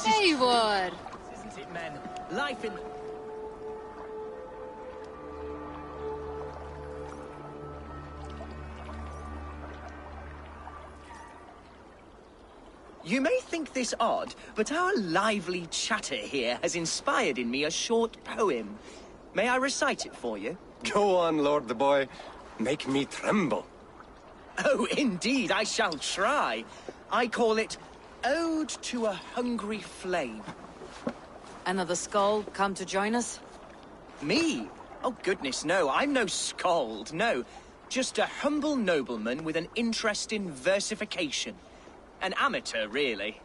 This is... Eivor! Isn't it, men? Life in... You may think this odd, but our lively chatter here has inspired in me a short poem. May I recite it for you? Go on, Lord the Boy. Make me tremble. Oh, indeed, I shall try. I call it Ode to a Hungry Flame. Another skull come to join us? Me? Oh, goodness, no. I'm no skald, no. Just a humble nobleman with an interest in versification. An amateur, really.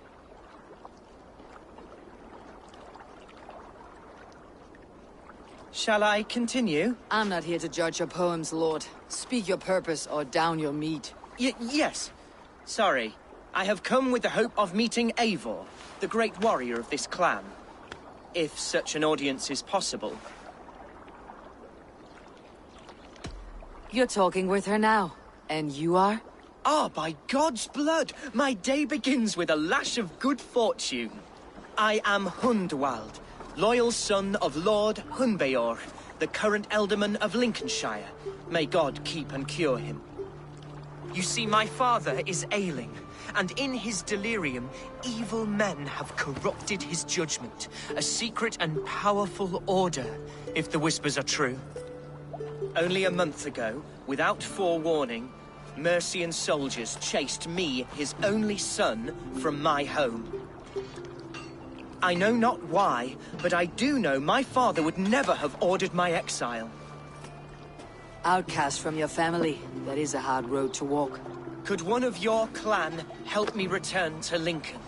Shall I continue? I'm not here to judge your poems, Lord. Speak your purpose or down your meat. Yes. Sorry. I have come with the hope of meeting Eivor, the great warrior of this clan. If such an audience is possible. You're talking with her now. And you are? Ah, by God's blood! My day begins with a lash of good fortune. I am Hundwald, loyal son of Lord Hunbeor, the current Elderman of Lincolnshire. May God keep and cure him. You see, my father is ailing, and in his delirium, evil men have corrupted his judgment. A secret and powerful order, if the whispers are true. Only a month ago, without forewarning, Mercian soldiers chased me, his only son, from my home. I know not why, but I do know my father would never have ordered my exile. Outcast from your family. That is a hard road to walk. Could one of your clan help me return to Lincoln?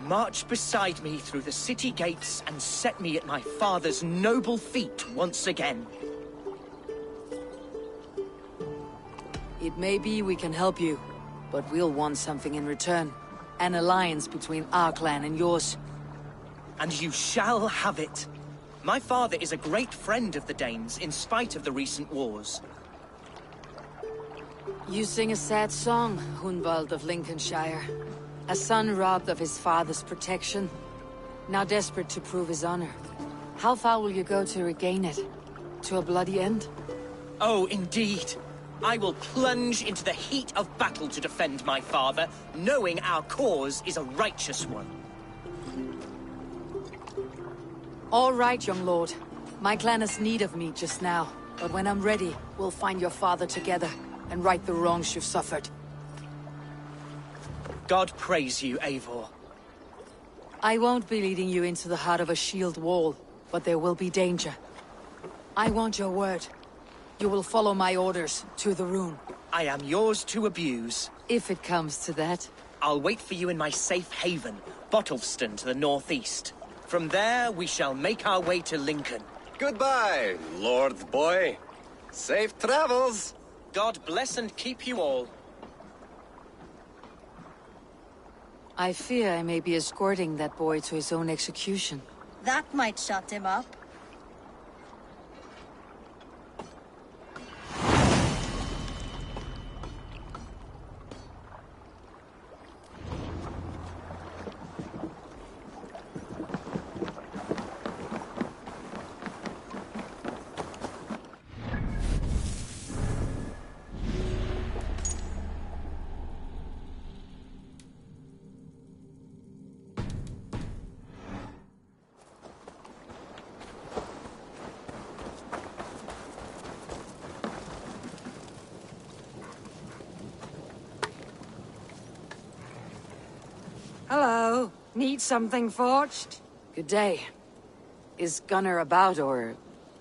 March beside me through the city gates and set me at my father's noble feet once again. It may be we can help you, but we'll want something in return. An alliance between our clan and yours. And you shall have it. My father is a great friend of the Danes, in spite of the recent wars. You sing a sad song, Hunwald of Lincolnshire. A son robbed of his father's protection, now desperate to prove his honor. How far will you go to regain it? To a bloody end? Oh, indeed. I will plunge into the heat of battle to defend my father, knowing our cause is a righteous one. All right, young lord. My clan has need of me just now, but when I'm ready, we'll find your father together and right the wrongs you've suffered. God praise you, Eivor. I won't be leading you into the heart of a shield wall, but there will be danger. I want your word. You will follow my orders to the room. I am yours to abuse. If it comes to that. I'll wait for you in my safe haven, Bottleston to the northeast. From there, we shall make our way to Lincoln. Goodbye, Lord the Boy. Safe travels. God bless and keep you all. I fear I may be escorting that boy to his own execution. That might shut him up. Hello. Need something forged? Good day. Is Gunnar about, or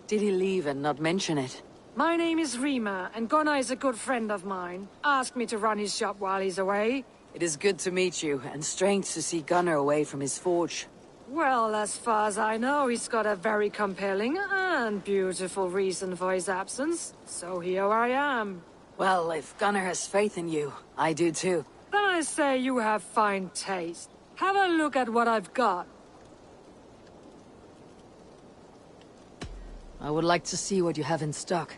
did he leave and not mention it? My name is Rima, and Gunnar is a good friend of mine. Asked me to run his shop while he's away. It is good to meet you, and strange to see Gunnar away from his forge. Well, as far as I know, he's got a very compelling and beautiful reason for his absence. So here I am. Well, if Gunnar has faith in you, I do too. Then I say you have fine taste. Have a look at what I've got. I would like to see what you have in stock.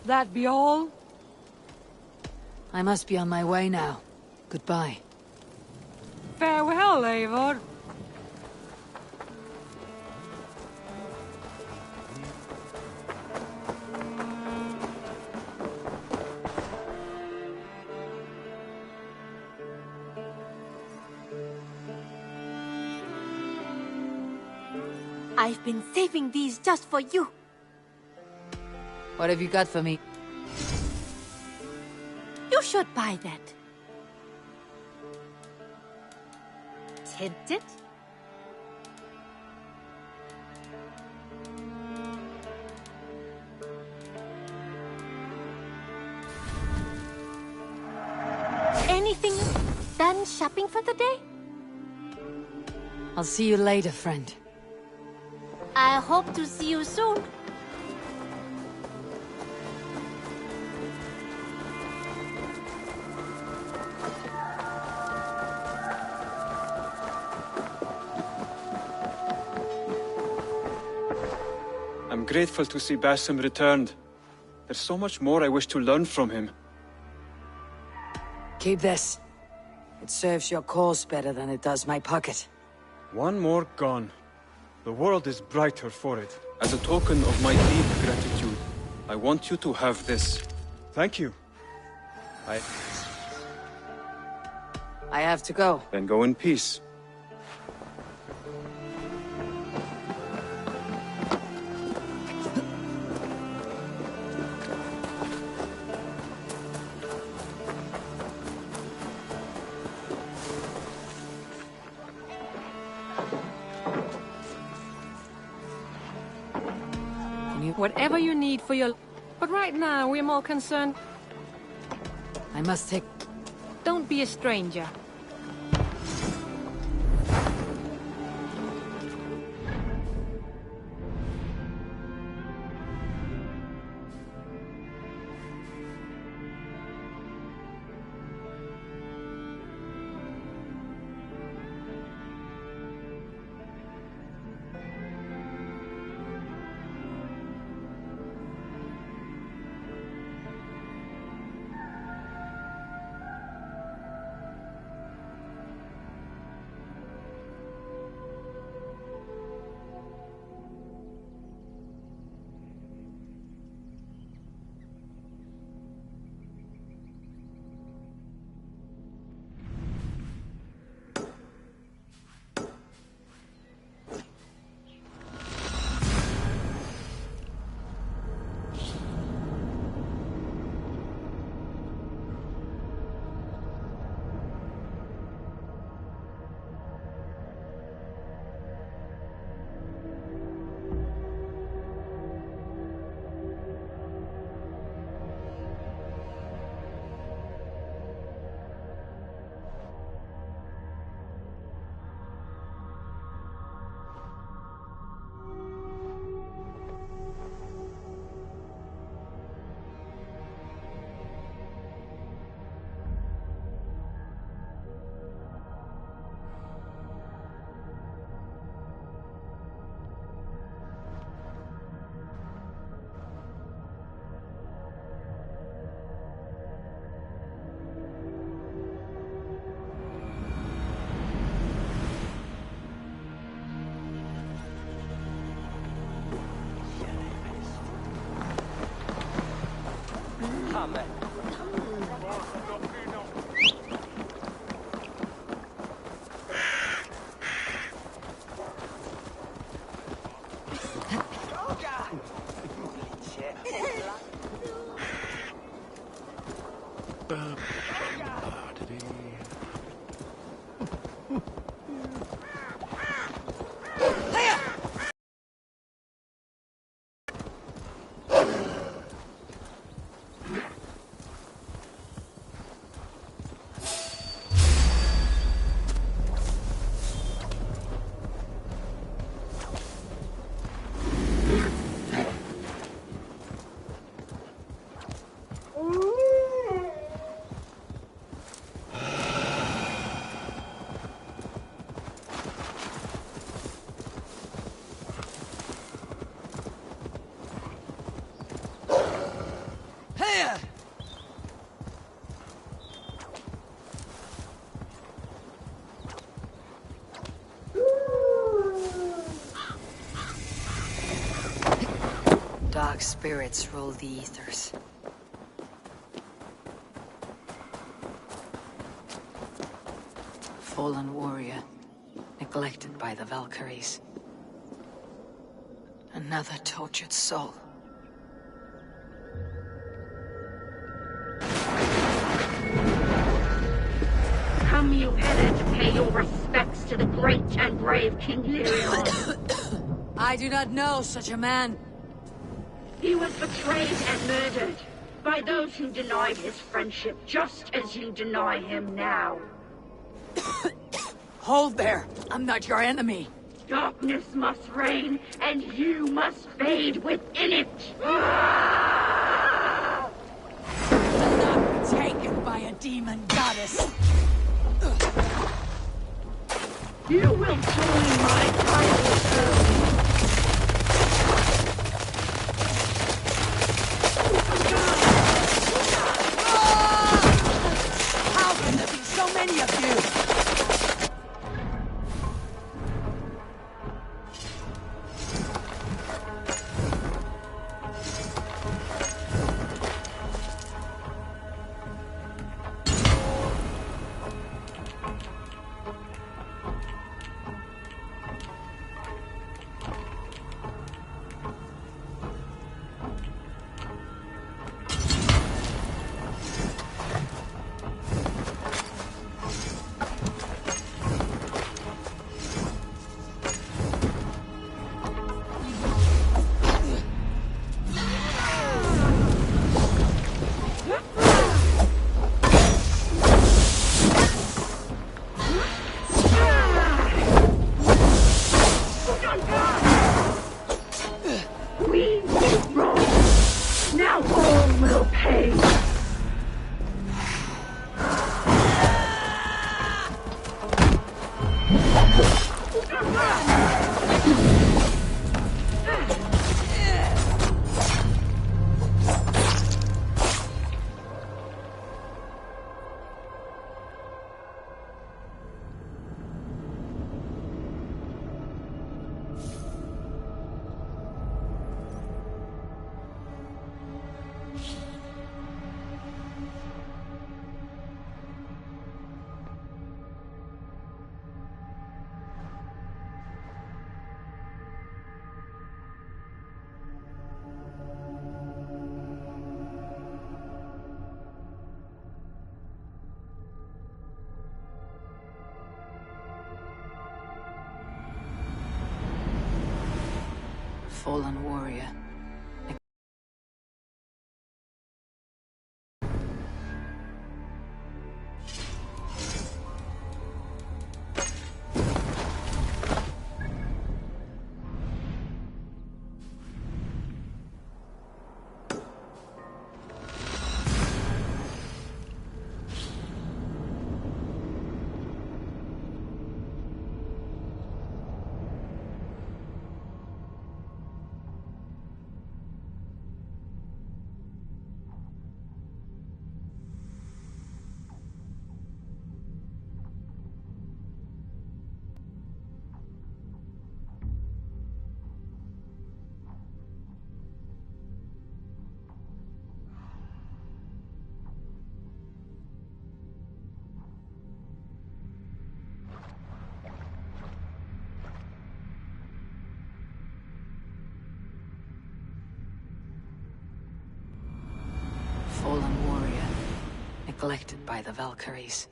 That be all? I must be on my way now. Goodbye. Farewell, Eivor. I've been saving these just for you. What have you got for me? You should buy that. Tempted? Anything done shopping for the day? I'll see you later, friend. I hope to see you soon. I'm grateful to see Basim returned. There's so much more I wish to learn from him. Keep this. It serves your cause better than it does my pocket. One more gone. The world is brighter for it. As a token of my deep gratitude, I want you to have this. Thank you. I have to go. Then go in peace. Whatever you need for your... But right now, we're more concerned... I must take... Don't be a stranger. dark spirits rule the ethers. Fallen warrior, neglected by the Valkyries. Another tortured soul. Come you hither to pay your respects to the great and brave King Lyrion. I do not know such a man. He was betrayed and murdered by those who denied his friendship, just as you deny him now. Hold there! I'm not your enemy! Darkness must reign, and you must fade within it! I will not be taken by a demon goddess! You will join my final throne! How can there be so many of you? We were wrong. Now all will pay. Fallen warrior. Fallen warrior, neglected by the Valkyries.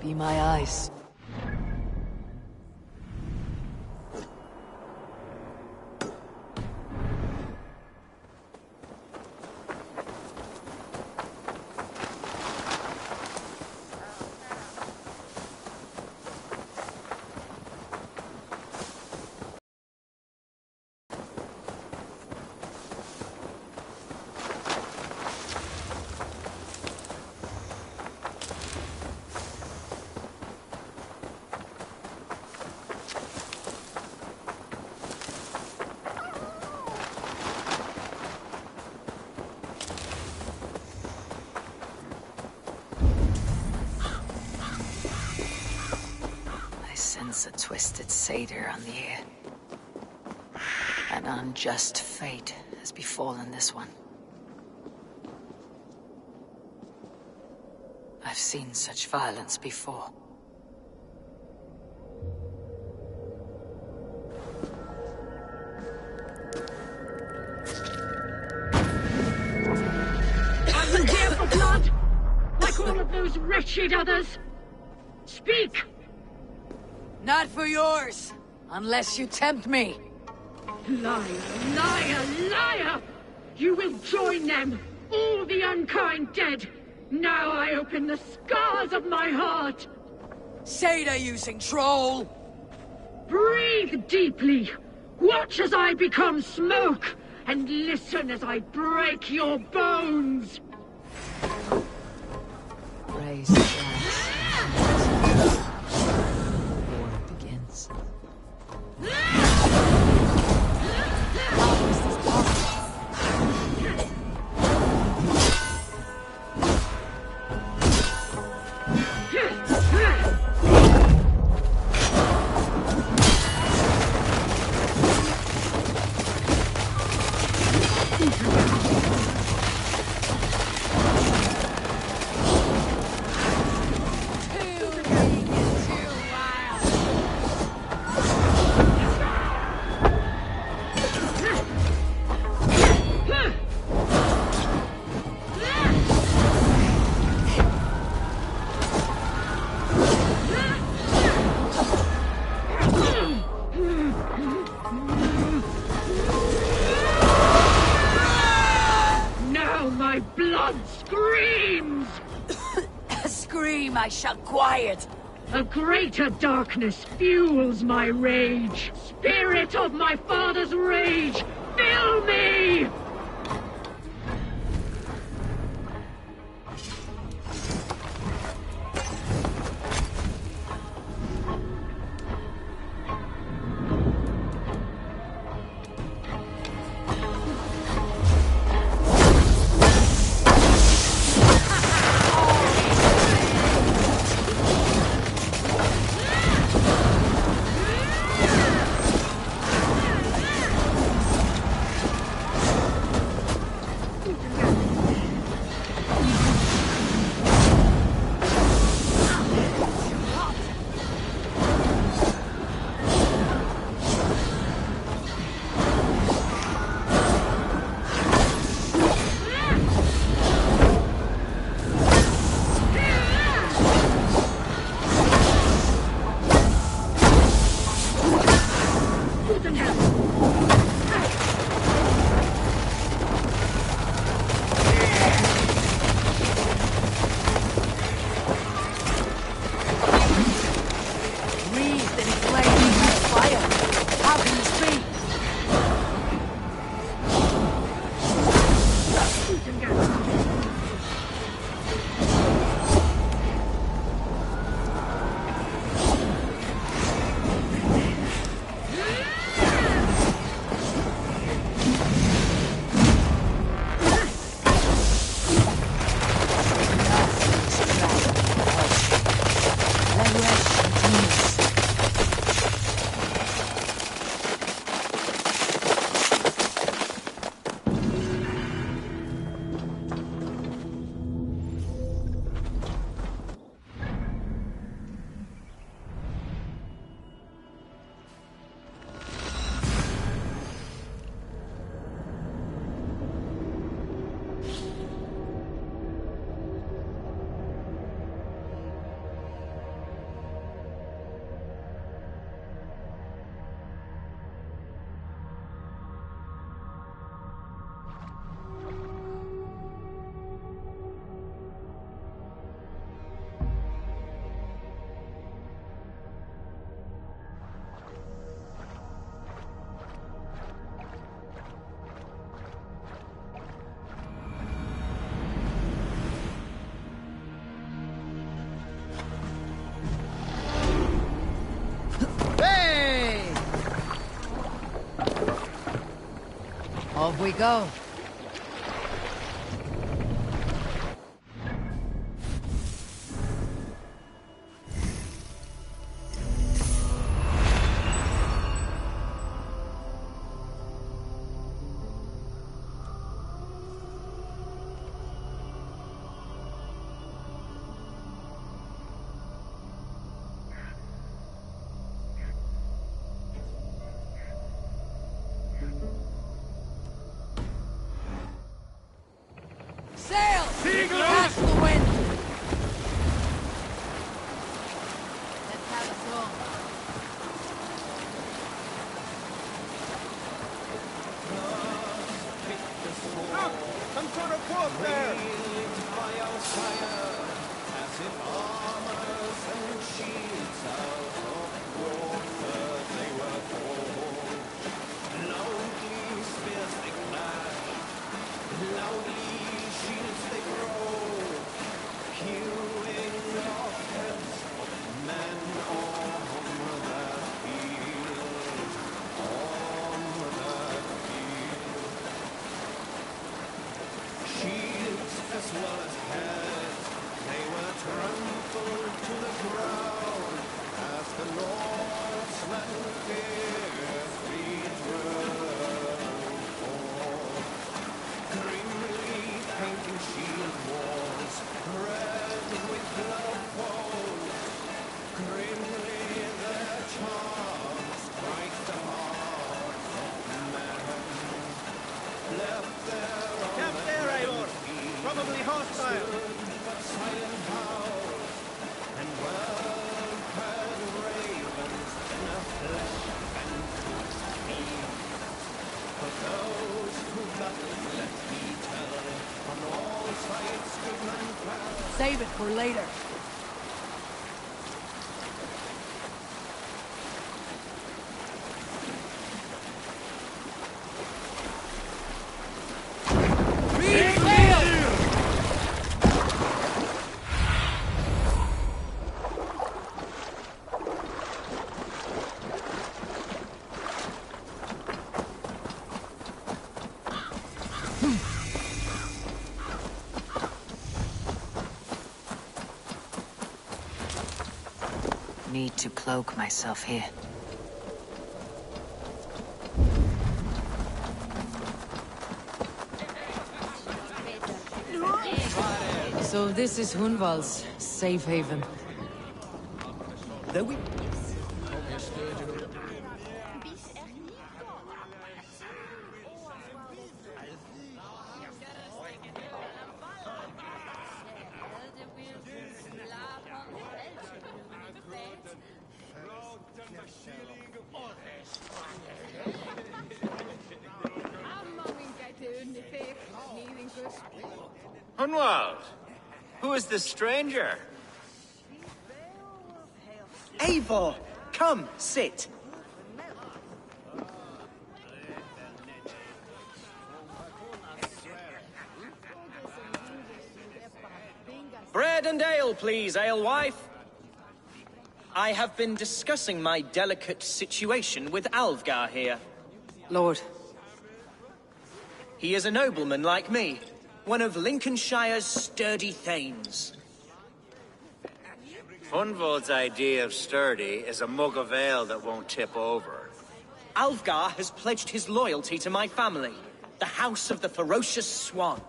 Be my eyes. once a twisted satyr on the air. An unjust fate has befallen this one. I've seen such violence before. Are you here for blood? Like all of those wretched others? Speak! Not for yours, unless you tempt me. Liar, liar, liar! You will join them, all the unkind dead. Now I open the scars of my heart. Satyr-using troll! Breathe deeply. Watch as I become smoke, and listen as I break your bones. Raise the glass. War begins. How is this possible? Now my blood screams! Scream, I shall quiet. A greater darkness fuels my rage. Spirit of my father's rage, fill me! Wreathed in flames and fire. How can this be? Off we go. Save it for later. Need to cloak myself here. So this is Hunwald's safe haven. Though we... Hunwald, who is this stranger? Eivor! Come, sit! Bread and ale, please, alewife. I have been discussing my delicate situation with Alvgar here. Lord. He is a nobleman like me, one of Lincolnshire's sturdy thanes. Hunwald's idea of sturdy is a mug of ale that won't tip over. Alvgar has pledged his loyalty to my family, the House of the Ferocious Swan.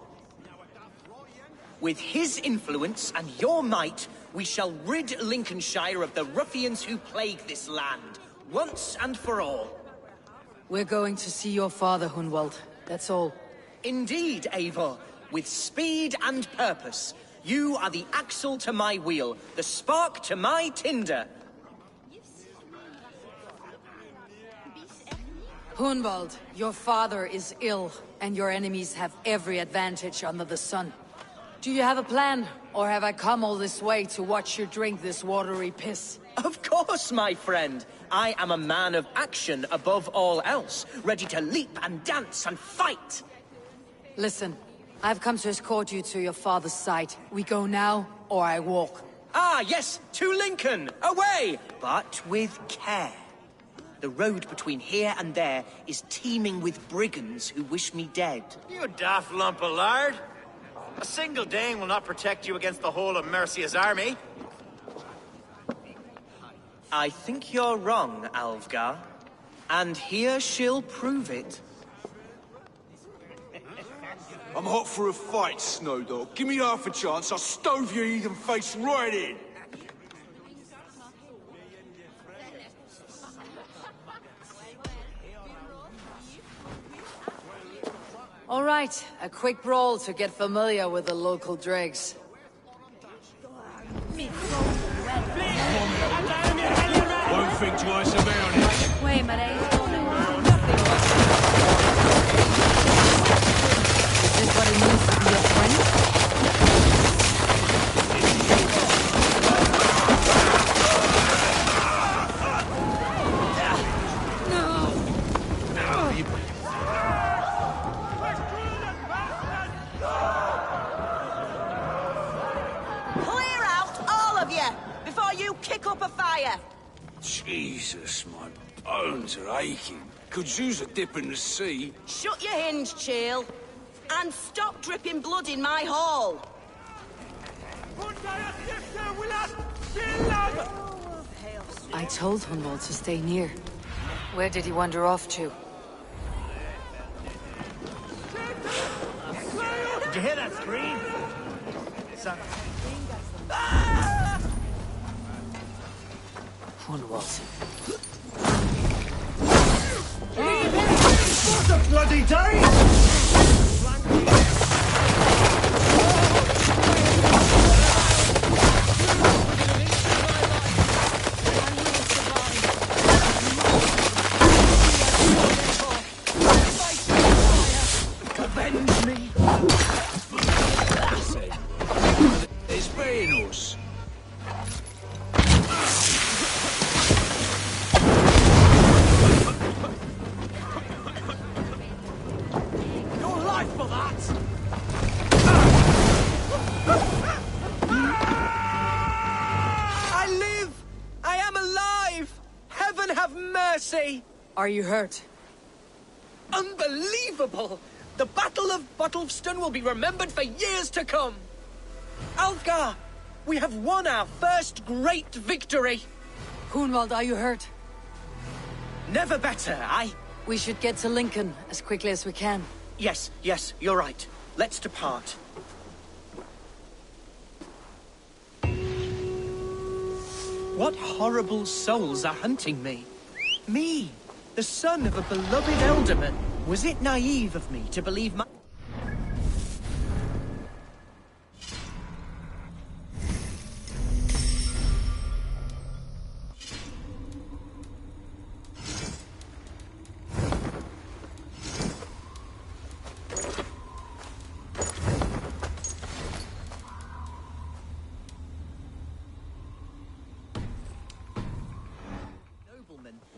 With his influence and your might, we shall rid Lincolnshire of the ruffians who plague this land, once and for all. We're going to see your father, Hunwald. That's all. Indeed, Eivor. With speed and purpose. You are the axle to my wheel, the spark to my tinder. Hunwald, your father is ill, and your enemies have every advantage under the sun. Do you have a plan, or have I come all this way to watch you drink this watery piss? Of course, my friend. I am a man of action above all else, ready to leap and dance and fight. Listen, I've come to escort you to your father's side. We go now, or I walk. Ah, yes, to Lincoln! Away! But with care. The road between here and there is teeming with brigands who wish me dead. You daft lump of lard! A single Dane will not protect you against the whole of Mercia's army. I think you're wrong, Alvgar. And here she'll prove it. I'm hot for a fight, Snowdog. Give me half a chance, I'll stove your heathen face right in! All right, a quick brawl to get familiar with the local dregs. Won't think twice about it. Is this what it means to be Shire. Jesus, my bones are aching. Could use a dip in the sea. Shut your hinge, Chill. And stop dripping blood in my hall. I told Hunwald to stay near. Where did he wander off to? Did you hear that scream? Son. Hunwald. What a bloody day! Avenge me! That's it. It's being us. Your life for that! I live! I am alive! Heaven have mercy! Are you hurt? Unbelievable! The Battle of Bottleston will be remembered for years to come! Alfgar! We have won our first great victory! Hunwald, are you hurt? Never better, We should get to Lincoln as quickly as we can. Yes, you're right. Let's depart. What horrible souls are hunting me? Me, the son of a beloved elderman. Was it naive of me to believe my...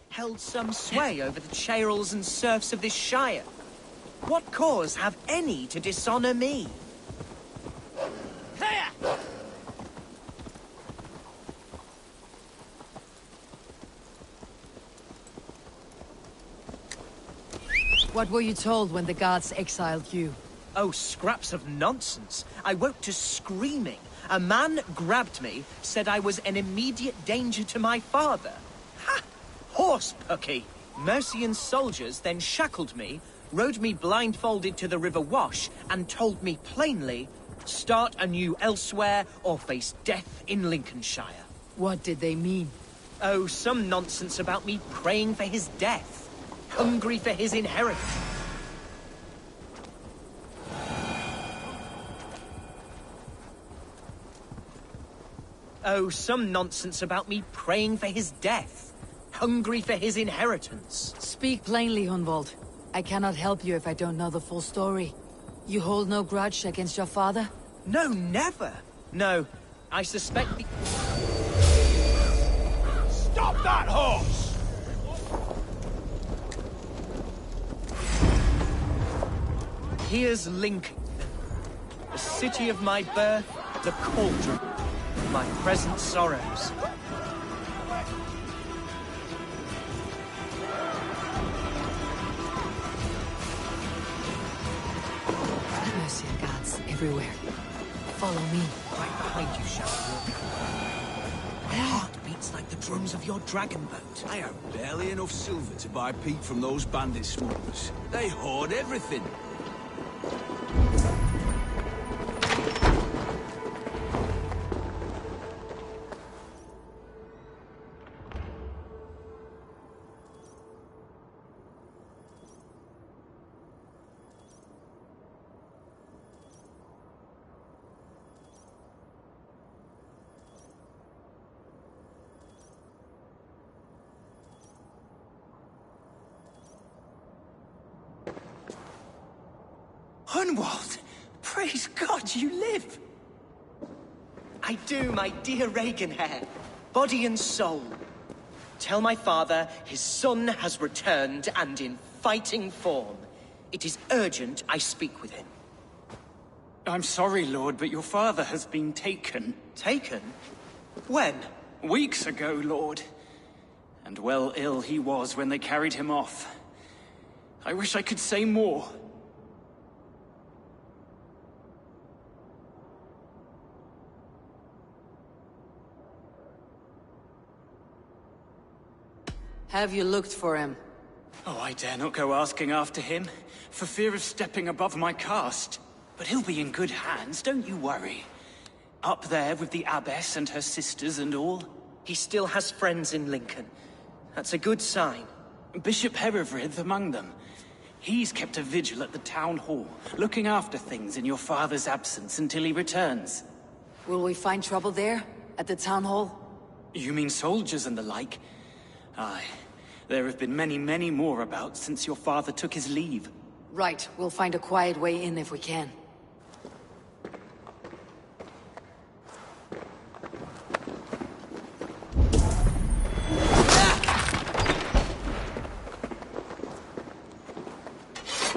held some sway over the chairels and serfs of this shire? What cause have any to dishonor me? What were you told when the gods exiled you? Oh, scraps of nonsense. I woke to screaming. A man grabbed me, said I was an immediate danger to my father. Ha! Horse-pucky! Mercian soldiers then shackled me, rode me blindfolded to the River Wash, and told me plainly, start anew elsewhere or face death in Lincolnshire. What did they mean? Oh, some nonsense about me praying for his death, hungry for his inheritance. Oh, some nonsense about me praying for his death, hungry for his inheritance. Speak plainly, Hunwald. I cannot help you if I don't know the full story. You hold no grudge against your father? No, never. No, I suspect the... Stop that horse! Here's Lincoln, the city of my birth, the cauldron of my present sorrows. Mercian gods everywhere. Follow me. Right behind you, Shadow. My heart beats like the drums of your dragon boat. I have barely enough silver to buy peat from those bandit smugglers. They hoard everything. Hunwald! Praise God you live! I do, my dear Regenhair. Body and soul. Tell my father his son has returned and in fighting form. It is urgent I speak with him. I'm sorry, Lord, but your father has been taken. Taken? When? Weeks ago, Lord. And well ill he was when they carried him off. I wish I could say more. Have you looked for him? Oh, I dare not go asking after him, for fear of stepping above my caste. But he'll be in good hands, don't you worry. Up there with the abbess and her sisters and all. He still has friends in Lincoln. That's a good sign. Bishop Herefrith among them. He's kept a vigil at the town hall, looking after things in your father's absence until he returns. Will we find trouble there? At the town hall? You mean soldiers and the like? Aye. There have been many, many more about since your father took his leave. Right. We'll find a quiet way in if we can.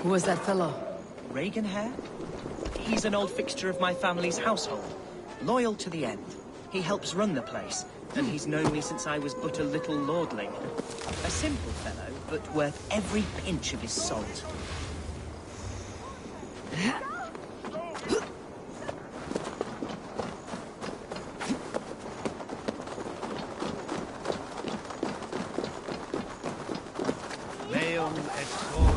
Who was that fellow? Reagan Hare? He's an old fixture of my family's household. Loyal to the end. He helps run the place, and he's known me since I was but a little lordling. A simple fellow, but worth every pinch of his salt. Leon et sword.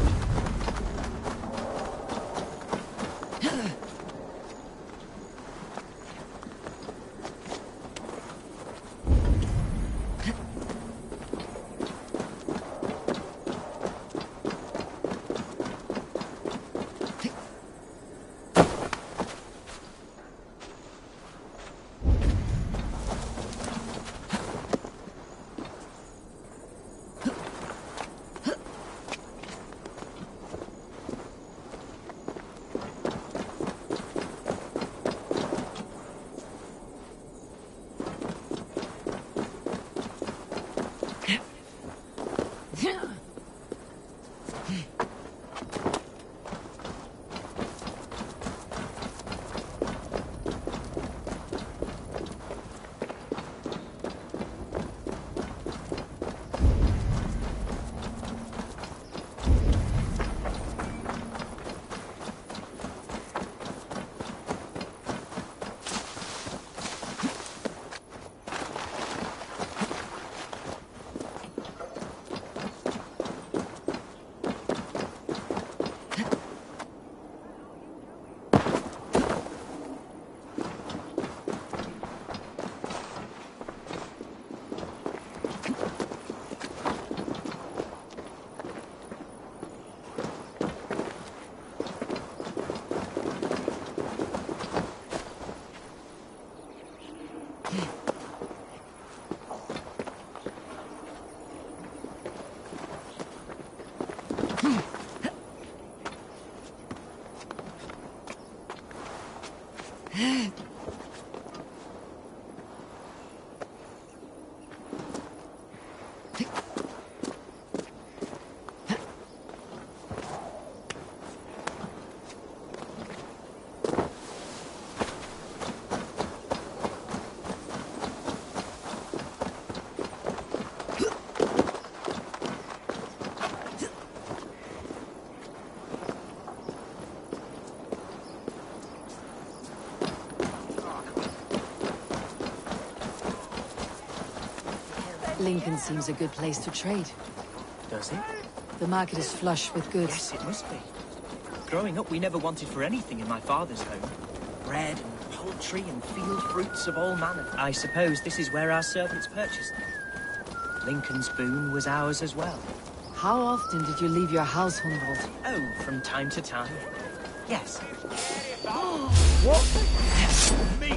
Lincoln seems a good place to trade. Does it? The market is flush with goods. Yes, it must be. Growing up, we never wanted for anything in my father's home. Bread and poultry and field fruits of all manner. I suppose this is where our servants purchased them. Lincoln's boon was ours as well. How often did you leave your house, Humboldt? Oh, from time to time. Yes. What? Me!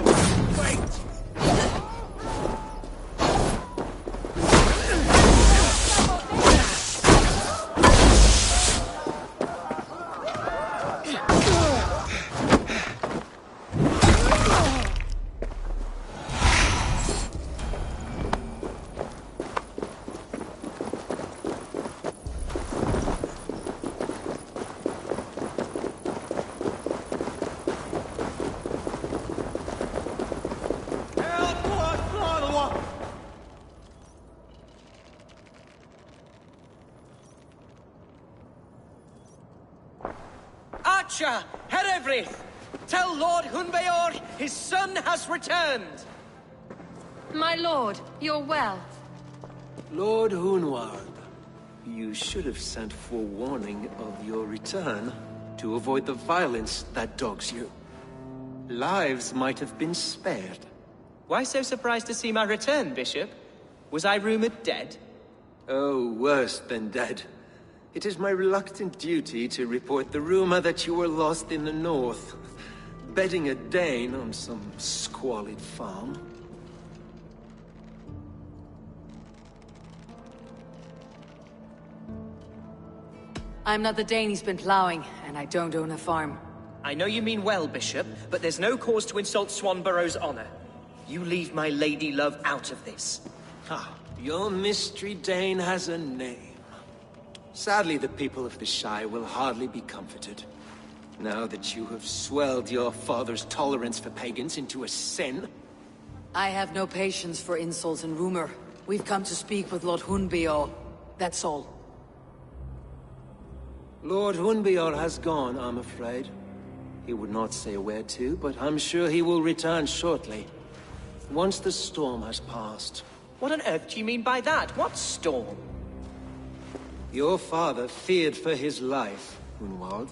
Wait! Help! Archer, Herefrith, tell Lord Hunbeor his son has returned. My lord, you're well. Lord Hunwald, you should have sent forewarning of your return to avoid the violence that dogs you. Lives might have been spared. Why so surprised to see my return, Bishop? Was I rumored dead? Oh, worse than dead. It is my reluctant duty to report the rumor that you were lost in the north, bedding a Dane on some squalid farm. I'm not the Dane he's been plowing, and I don't own a farm. I know you mean well, Bishop, but there's no cause to insult Swanborough's honor. You leave my lady love out of this. Ah, your mystery Dane has a name. Sadly, the people of the Shire will hardly be comforted. Now that you have swelled your father's tolerance for pagans into a sin. I have no patience for insults and rumor. We've come to speak with Lord Hunbeor. That's all. Lord Hunbeor has gone, I'm afraid. He would not say where to, but I'm sure he will return shortly. Once the storm has passed. What on earth do you mean by that? What storm? Your father feared for his life, Hunwald.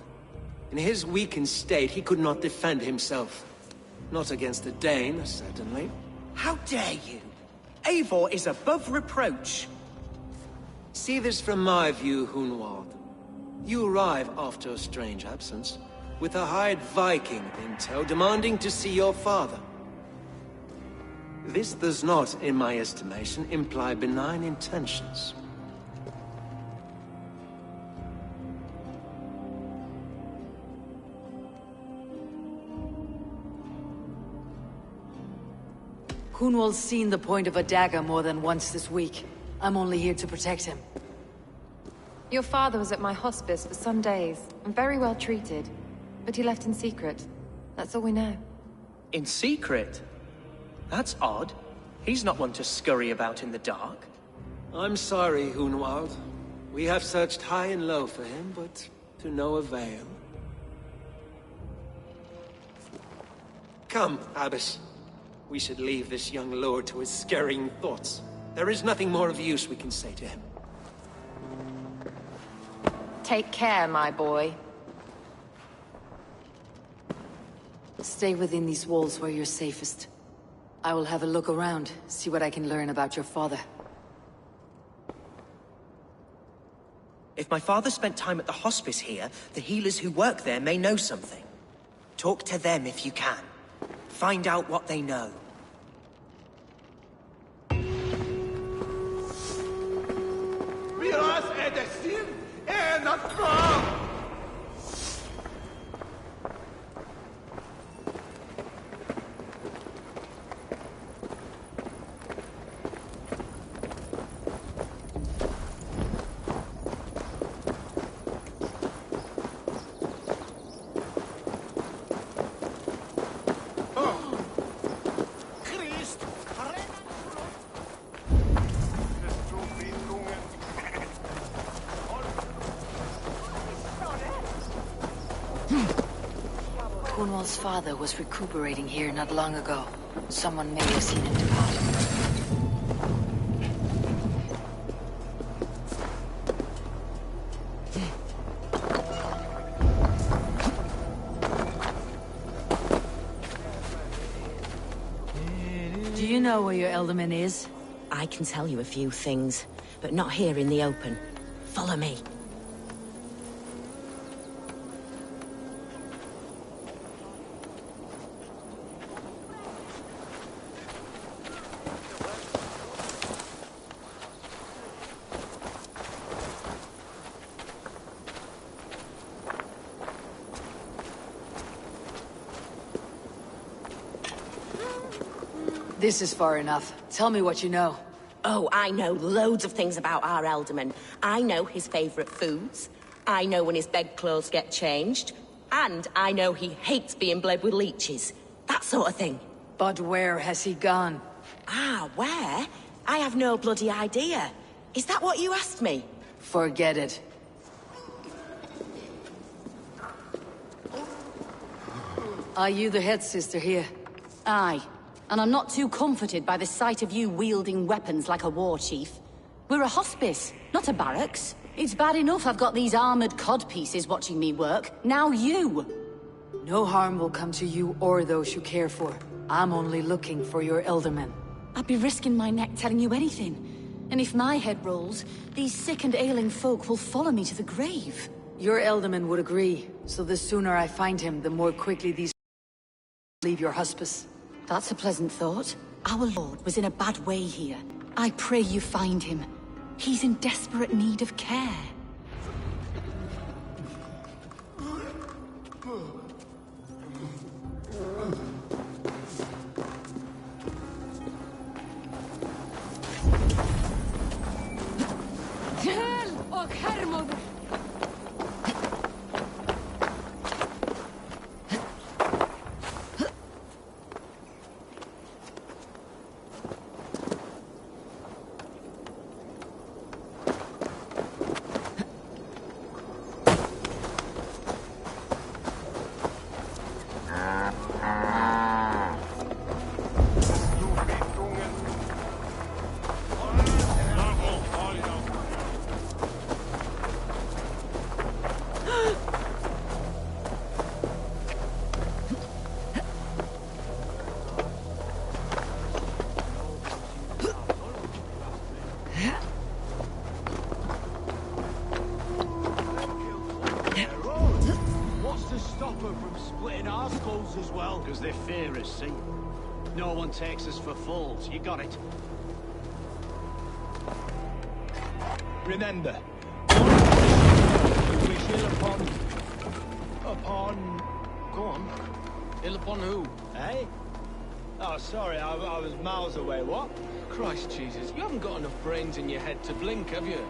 In his weakened state, he could not defend himself. Not against a Dane, certainly. How dare you? Eivor is above reproach. See this from my view, Hunwald. You arrive after a strange absence, with a hired Viking in tow demanding to see your father. This does not, in my estimation, imply benign intentions. Hunwald's seen the point of a dagger more than once this week. I'm only here to protect him. Your father was at my hospice for some days, and very well treated. But he left in secret. That's all we know. In secret? That's odd. He's not one to scurry about in the dark. I'm sorry, Hunwald. We have searched high and low for him, but to no avail. Come, Abbess. We should leave this young lord to his scurrying thoughts. There is nothing more of use we can say to him. Take care, my boy. Stay within these walls where you're safest. I will have a look around, see what I can learn about your father. If my father spent time at the hospice here, the healers who work there may know something. Talk to them if you can. Find out what they know. Hunwald's father was recuperating here not long ago. Someone may have seen him depart. Do you know where your Elderman is? I can tell you a few things, but not here in the open. Follow me. This is far enough. Tell me what you know. Oh, I know loads of things about our Elderman. I know his favorite foods. I know when his bedclothes get changed. And I know he hates being bled with leeches. That sort of thing. But where has he gone? Ah, where? I have no bloody idea. Is that what you asked me? Forget it. Are you the head sister here? Aye. And I'm not too comforted by the sight of you wielding weapons like a war chief. We're a hospice, not a barracks. It's bad enough I've got these armored codpieces watching me work. Now you! No harm will come to you or those you care for. I'm only looking for your eldermen. I'd be risking my neck telling you anything. And if my head rolls, these sick and ailing folk will follow me to the grave. Your elderman would agree, so the sooner I find him, the more quickly these leave your hospice. That's a pleasant thought. Our lord was in a bad way here. I pray you find him. He's in desperate need of care. Because they fear us, see? No one takes us for fools. You got it. Remember, wish ill upon... Go on. Ill upon who? Eh? Oh, sorry, I was miles away. What? Christ Jesus, you haven't got enough brains in your head to blink, have you?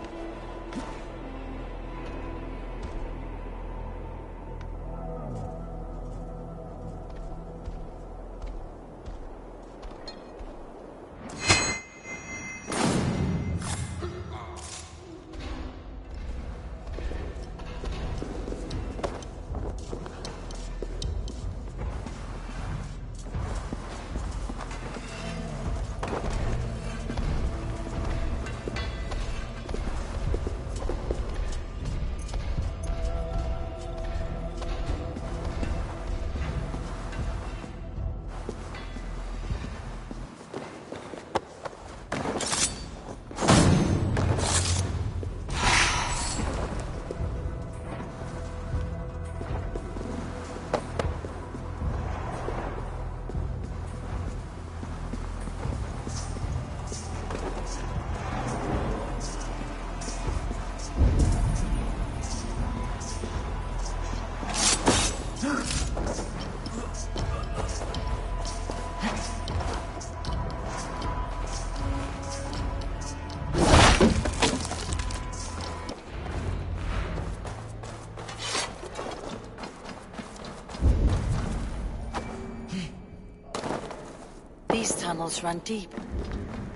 These tunnels run deep.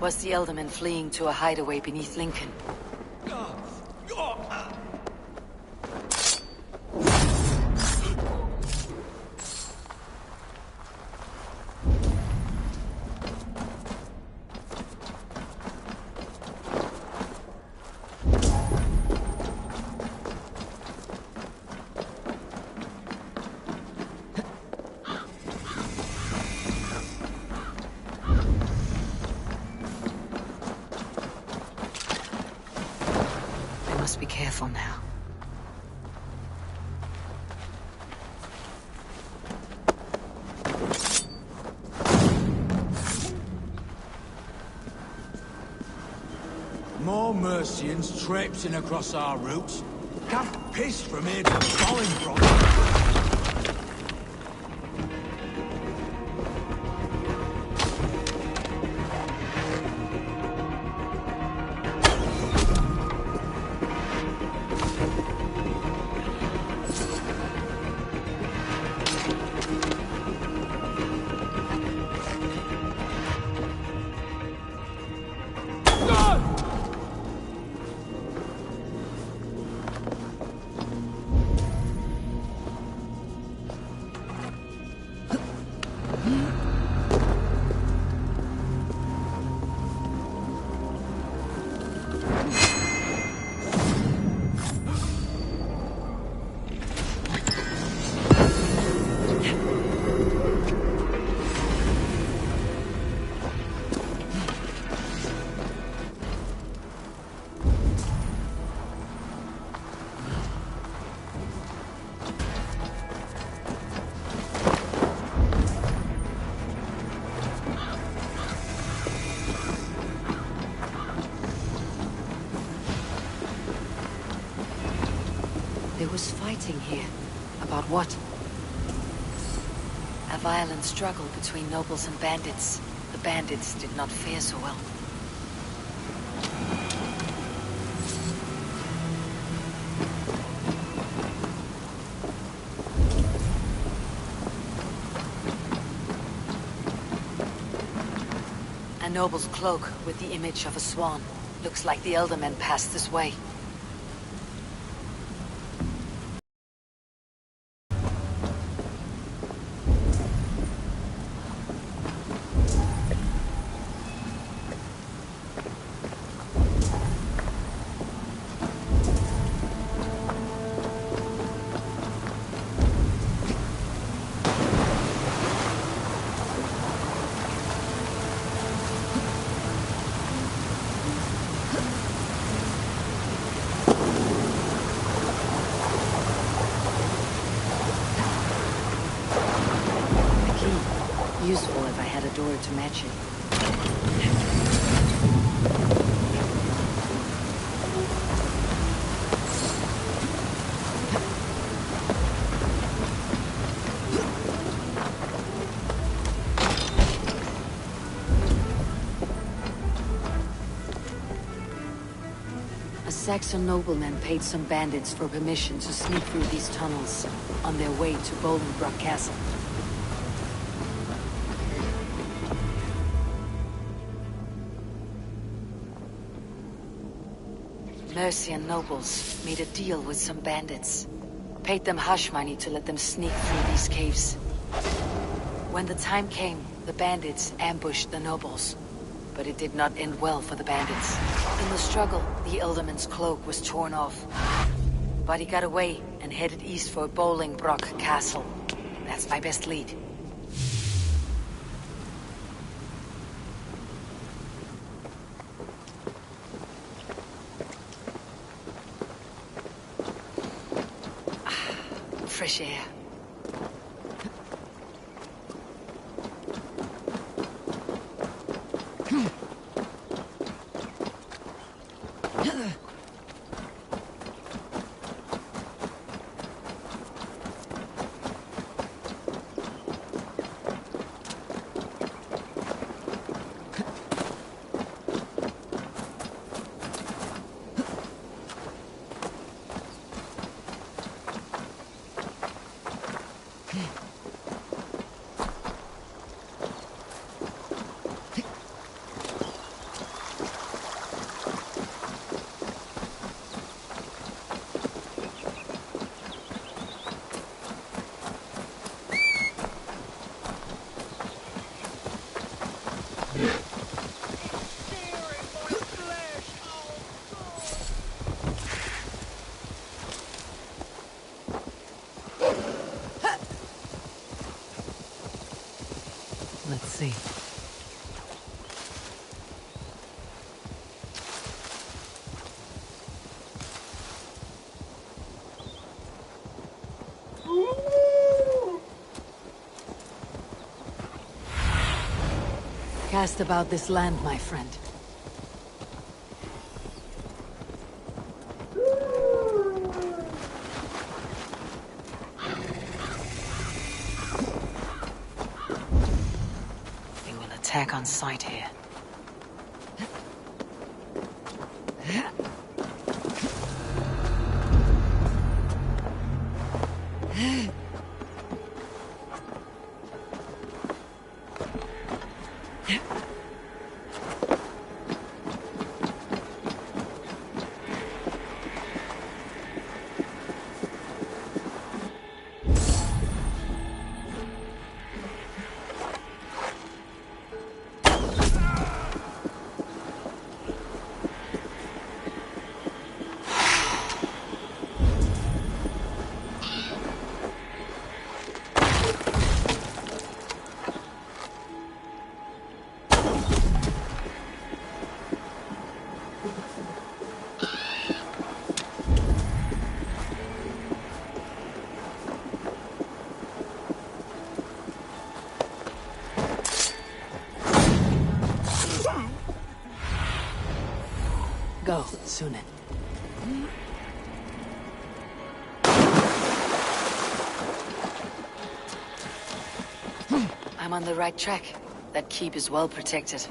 Was the Elderman fleeing to a hideaway beneath Lincoln? Be careful now. More Mercians traipsing across our routes. Can't piss from here to Bolingbroke. What? A violent struggle between nobles and bandits. The bandits did not fare so well. A noble's cloak with the image of a swan. Looks like the Eldermen passed this way. Useful if I had a door to match it. A Saxon nobleman paid some bandits for permission to sneak through these tunnels on their way to Bolingbroke Castle. Mercian nobles made a deal with some bandits. Paid them hush money to let them sneak through these caves. When the time came, the bandits ambushed the nobles. But it did not end well for the bandits. In the struggle, the Elderman's cloak was torn off. But he got away and headed east for Bolingbroke Castle. That's my best lead. Fresh air. Let's see. Cast about this land, my friend. They will attack on sight here. Go, Sunan. I'm on the right track. That keep is well protected.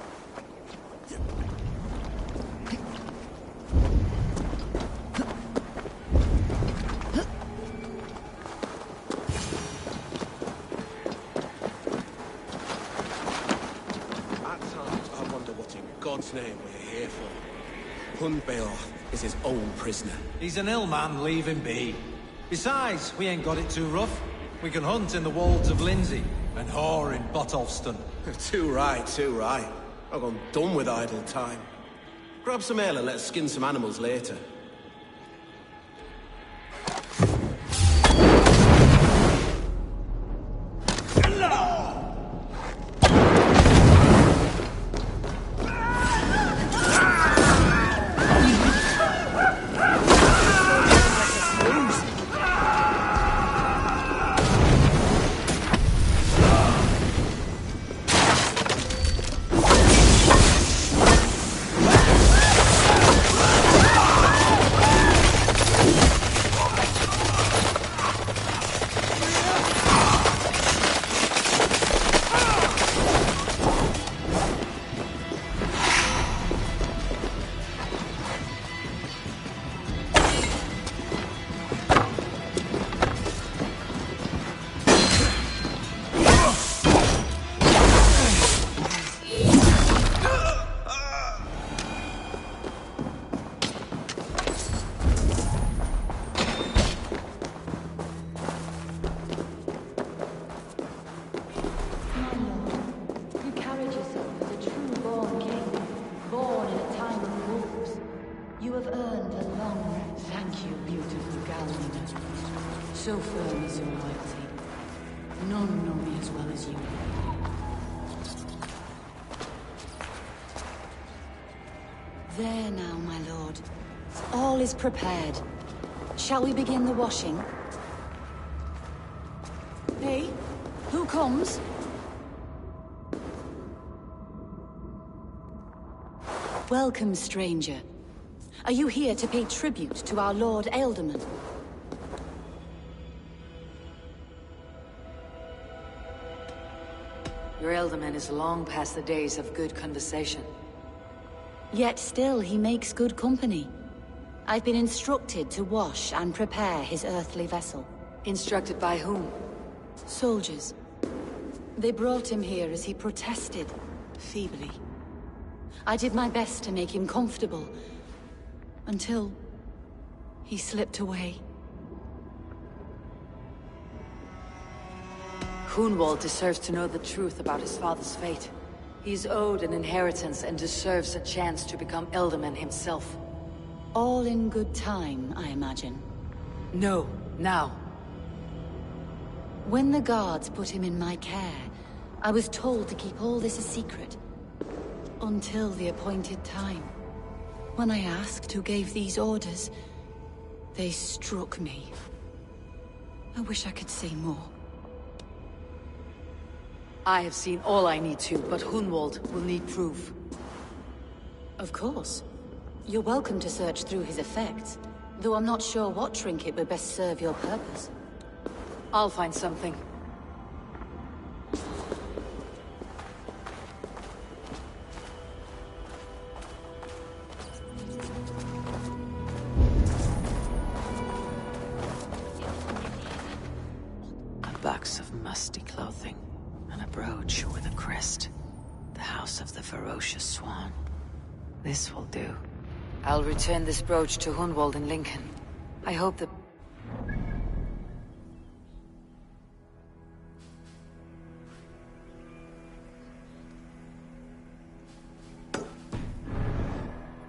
At times, I wonder what in God's name we're here for. Hunbeor is his own prisoner. He's an ill man, leave him be. Besides, we ain't got it too rough. We can hunt in the wolds of Lindsey, and whore in Botolston. Too right, too right. I've gone done with idle time. Grab some ale and let's skin some animals later. So firm is your loyalty. None know me as well as you. There now, my lord. All is prepared. Shall we begin the washing? Hey, who comes? Welcome, stranger. Are you here to pay tribute to our Lord Ealdorman? Your Ealdorman is long past the days of good conversation. Yet still he makes good company. I've been instructed to wash and prepare his earthly vessel. Instructed by whom? Soldiers. They brought him here as he protested, feebly. I did my best to make him comfortable, until he slipped away. Hunwald deserves to know the truth about his father's fate. He's owed an inheritance and deserves a chance to become Ealdorman himself. All in good time, I imagine. No, now. When the guards put him in my care, I was told to keep all this a secret. Until the appointed time. When I asked who gave these orders, they struck me. I wish I could say more. I have seen all I need to, but Hunwald will need proof. Of course. You're welcome to search through his effects, though I'm not sure what trinket would best serve your purpose. I'll find something. A box of musty clothing. And a brooch with a crest. The House of the Ferocious Swan. This will do. I'll return this brooch to Hunwald in Lincoln. I hope that...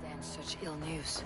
Then such ill news.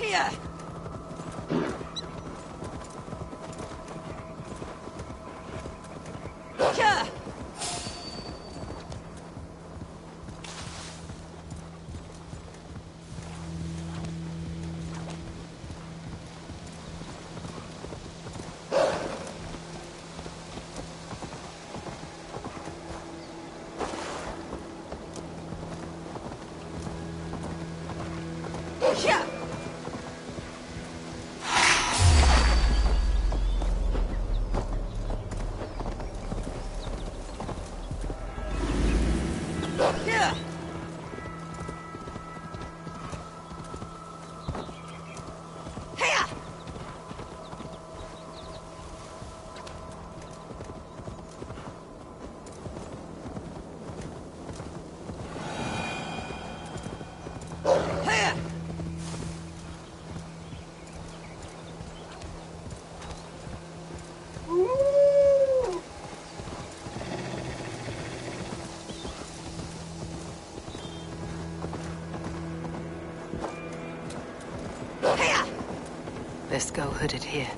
Here! Here! Here! Here! Here! Here! Here! Best go hooded here.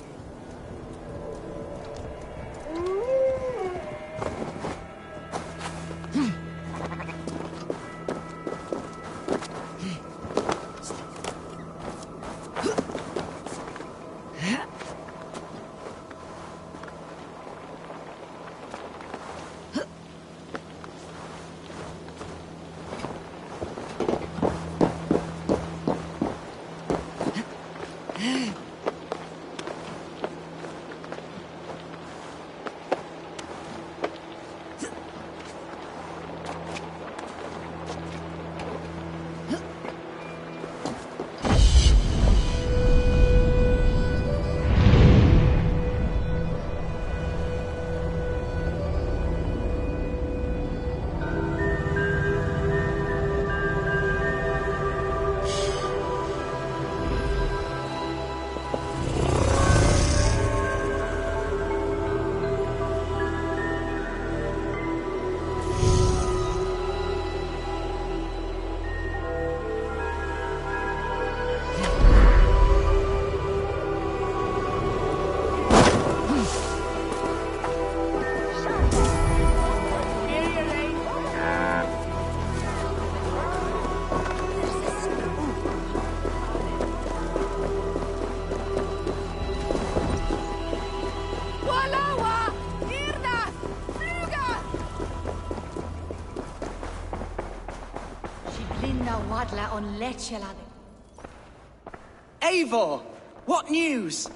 Eivor! What news?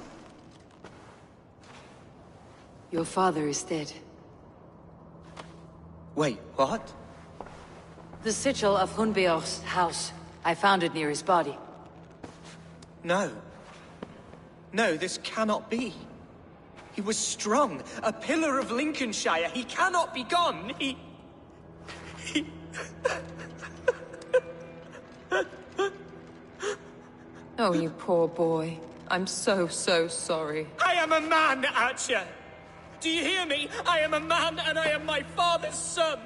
Your father is dead. Wait, what? The sigil of Hunbeor's house. I found it near his body. No. No, this cannot be. He was strong, a pillar of Lincolnshire. He cannot be gone. He... Oh, you poor boy. I'm so sorry. I am a man, Archer! Do you hear me? I am a man and I am my father's son!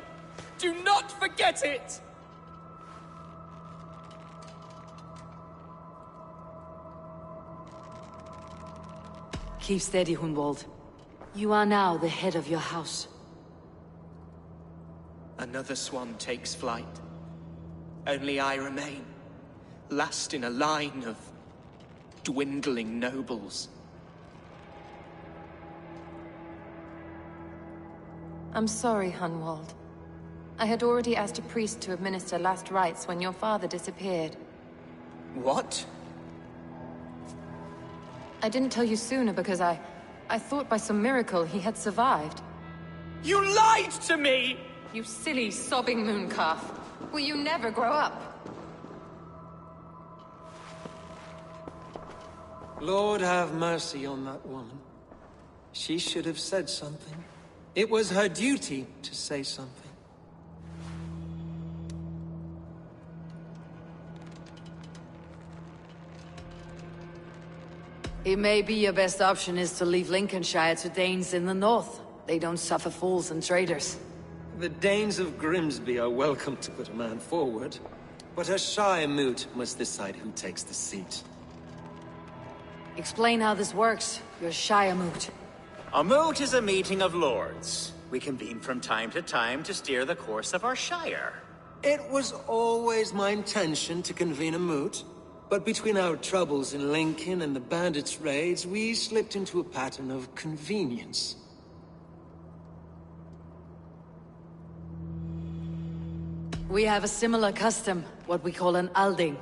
Do not forget it! Keep steady, Hunwald. You are now the head of your house. Another swan takes flight. Only I remain. Last in a line of dwindling nobles. I'm sorry, Hunwald. I had already asked a priest to administer last rites when your father disappeared. What? I didn't tell you sooner because I thought by some miracle he had survived. You lied to me! You silly, sobbing mooncalf. Will you never grow up? Lord have mercy on that woman. She should have said something. It was her duty to say something. It may be your best option is to leave Lincolnshire to Danes in the north. They don't suffer fools and traitors. The Danes of Grimsby are welcome to put a man forward, but a Shire moot must decide who takes the seat. Explain how this works. Your Shire moot. A moot is a meeting of lords. We convene from time to time to steer the course of our Shire. It was always my intention to convene a moot, but between our troubles in Lincoln and the bandits' raids, we slipped into a pattern of convenience. We have a similar custom, what we call an alding.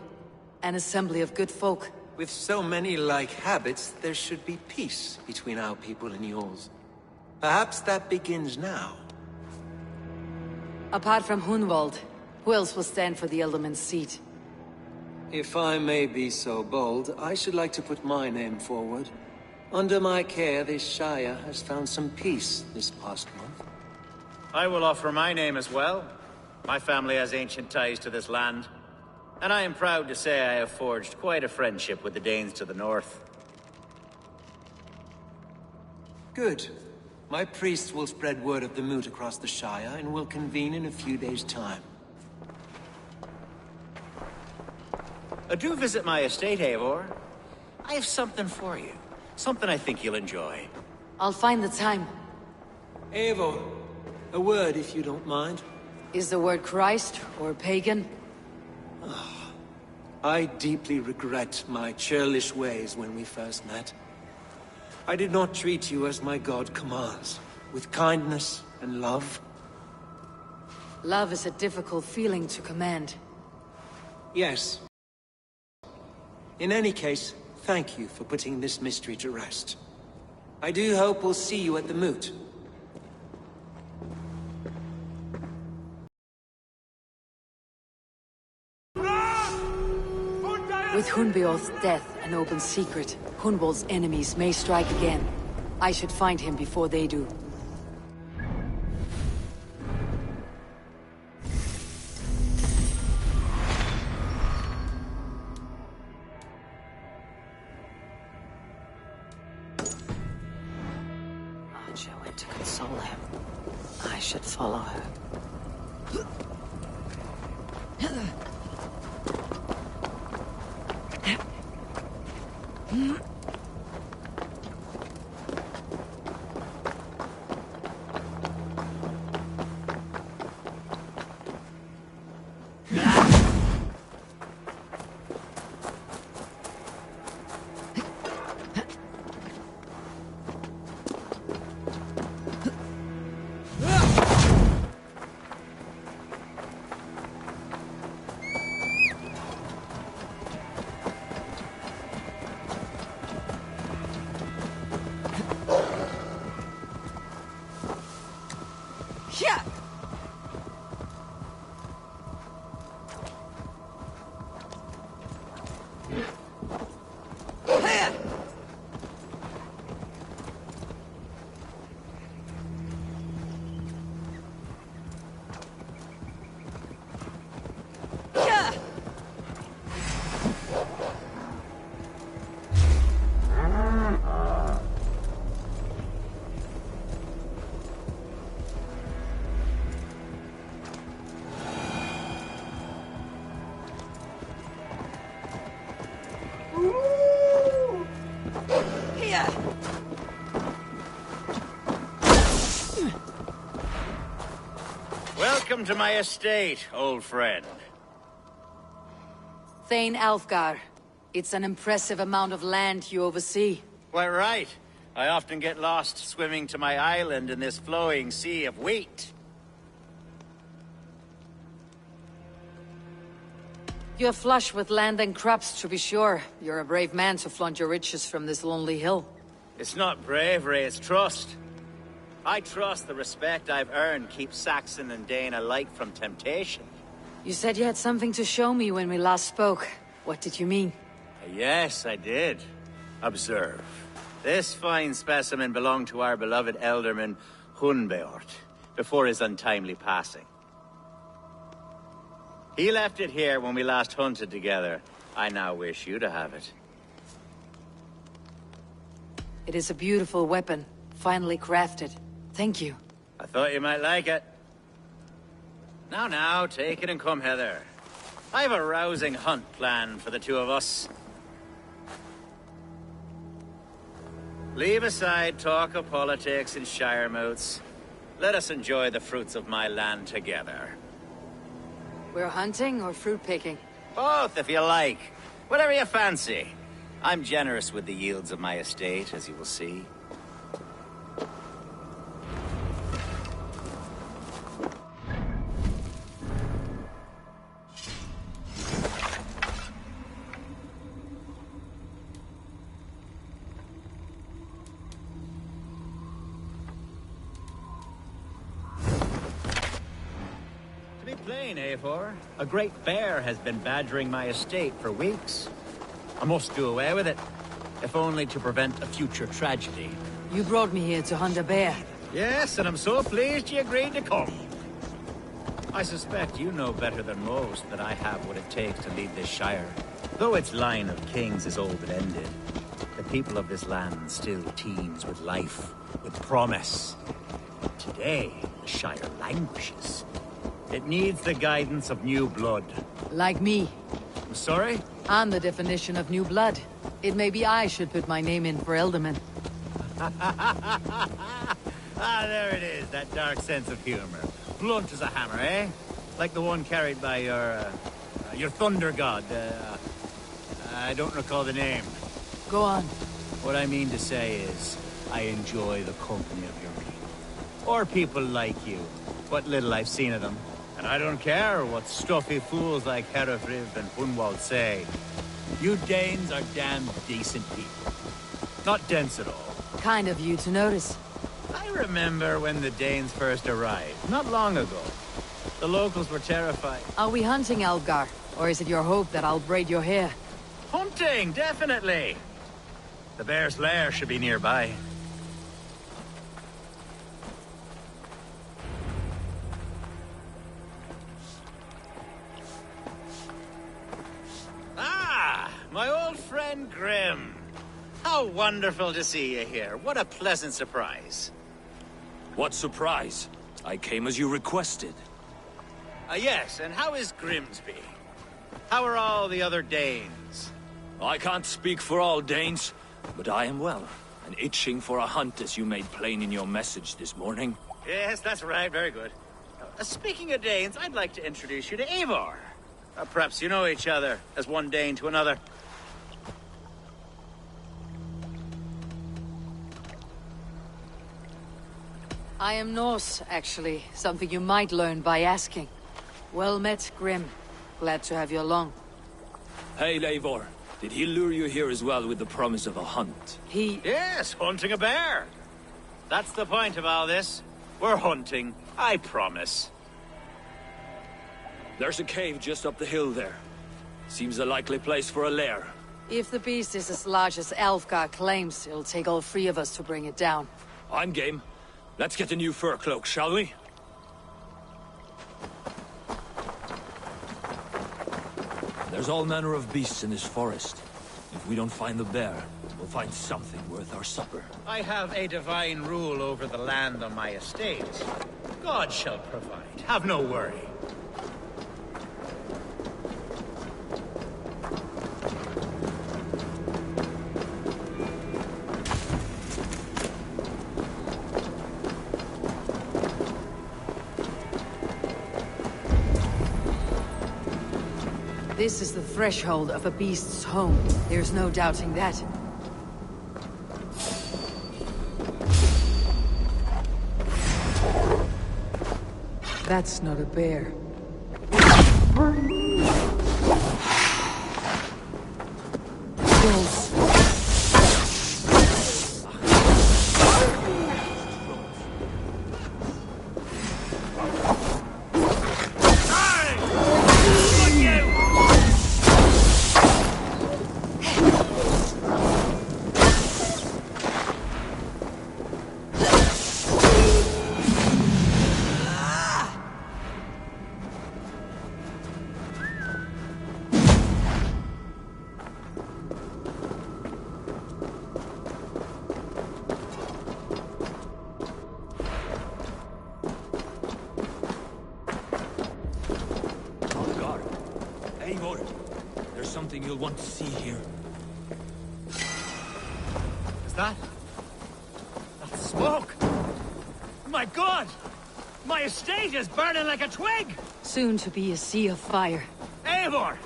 An assembly of good folk. With so many like habits, there should be peace between our people and yours. Perhaps that begins now. Apart from Hunwald, who else will stand for the Elderman's seat? If I may be so bold, I should like to put my name forward. Under my care, this Shire has found some peace this past month. I will offer my name as well. My family has ancient ties to this land. And I am proud to say I have forged quite a friendship with the Danes to the north. Good. My priests will spread word of the moot across the Shire, and will convene in a few days' time. Do visit my estate, Eivor. I have something for you. Something I think you'll enjoy. I'll find the time. Eivor, a word if you don't mind. Is the word Christ or pagan? I deeply regret my churlish ways when we first met. I did not treat you as my god commands, with kindness and love. Love is a difficult feeling to command. Yes. In any case, thank you for putting this mystery to rest. I do hope we'll see you at the moot. With Hunbeorth's death an open secret, Hunwald's enemies may strike again. I should find him before they do. Archer went to console him. I should follow her. Welcome to my estate, old friend. Thane Alfgar. It's an impressive amount of land you oversee. Quite right. I often get lost swimming to my island in this flowing sea of wheat. You're flush with land and crops, to be sure. You're a brave man to flaunt your riches from this lonely hill. It's not bravery, it's trust. I trust the respect I've earned keeps Saxon and Dane alike from temptation. You said you had something to show me when we last spoke. What did you mean? Yes, I did. Observe. This fine specimen belonged to our beloved Elderman, Hunbeort, before his untimely passing. He left it here when we last hunted together. I now wish you to have it. It is a beautiful weapon, finely crafted. Thank you. I thought you might like it. Now, take it and come hither. I have a rousing hunt planned for the two of us. Leave aside talk of politics and shire moots. Let us enjoy the fruits of my land together. We're hunting or fruit picking? Both, if you like. Whatever you fancy. I'm generous with the yields of my estate, as you will see. Plain, Eivor. A great bear has been badgering my estate for weeks. I must do away with it, if only to prevent a future tragedy. You brought me here to hunt a bear. Yes, and I'm so pleased you agreed to come. I suspect you know better than most that I have what it takes to lead this shire. Though its line of kings is old and ended, the people of this land still teems with life, with promise. Today, the shire languishes. It needs the guidance of new blood. Like me. I'm sorry? I'm the definition of new blood. It may be I should put my name in for Elderman. Ah, there it is, that dark sense of humor. Blunt as a hammer, eh? Like the one carried by your thunder god. I don't recall the name. Go on. What I mean to say is, I enjoy the company of your people. Or people like you. What little I've seen of them. And I don't care what stuffy fools like Herefriv and Hunwald say. You Danes are damn decent people. Not dense at all. Kind of you to notice. I remember when the Danes first arrived, not long ago. The locals were terrified. Are we hunting Algar? Or is it your hope that I'll braid your hair? Hunting, definitely! The bear's lair should be nearby. My old friend Grim. How wonderful to see you here. What a pleasant surprise. What surprise? I came as you requested. Yes, and how is Grimsby? How are all the other Danes? I can't speak for all Danes, but I am well, and itching for a hunt as you made plain in your message this morning. Yes, that's right. Very good. Speaking of Danes, I'd like to introduce you to Eivor. Perhaps you know each other, as one Dane to another. I am Norse, actually. Something you might learn by asking. Well met, Grim. Glad to have you along. Hey, Eivor. Did he lure you here as well with the promise of a hunt? Yes, hunting a bear. That's the point of all this. We're hunting, I promise. There's a cave just up the hill there. Seems a likely place for a lair. If the beast is as large as Alfgar claims, it'll take all three of us to bring it down. I'm game. Let's get a new fur cloak, shall we? There's all manner of beasts in this forest. If we don't find the bear, we'll find something worth our supper. I have a divine rule over the land on my estate. God shall provide. Have no worry. This is the threshold of a beast's home. There's no doubting that. That's not a bear. Wolves. There's something you'll want to see here. Is that smoke! My God! My estate is burning like a twig! Soon to be a sea of fire. Eivor!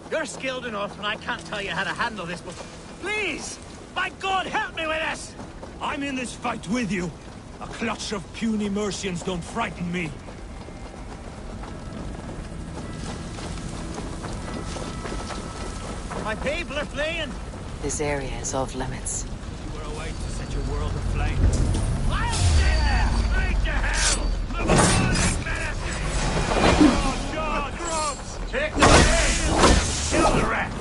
You're skilled enough, and I can't tell you how to handle this, but please! My God, help me with this! I'm in this fight with you. A clutch of puny Mercians don't frighten me. My people are fleeing! This area is off limits. You were away to set your world aflame. I'll send them straight to hell! The morning medicine! Oh, God, grubs! Take the head! Kill the rest!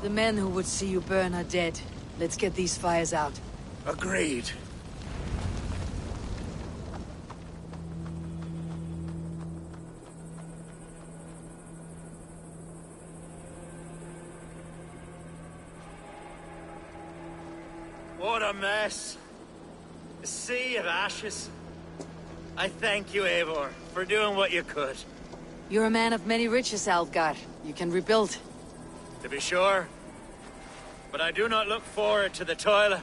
The men who would see you burn are dead. Let's get these fires out. Agreed. What a mess. A sea of ashes. I thank you, Eivor, for doing what you could. You're a man of many riches, Alfgar. You can rebuild. To be sure. But I do not look forward to the toil.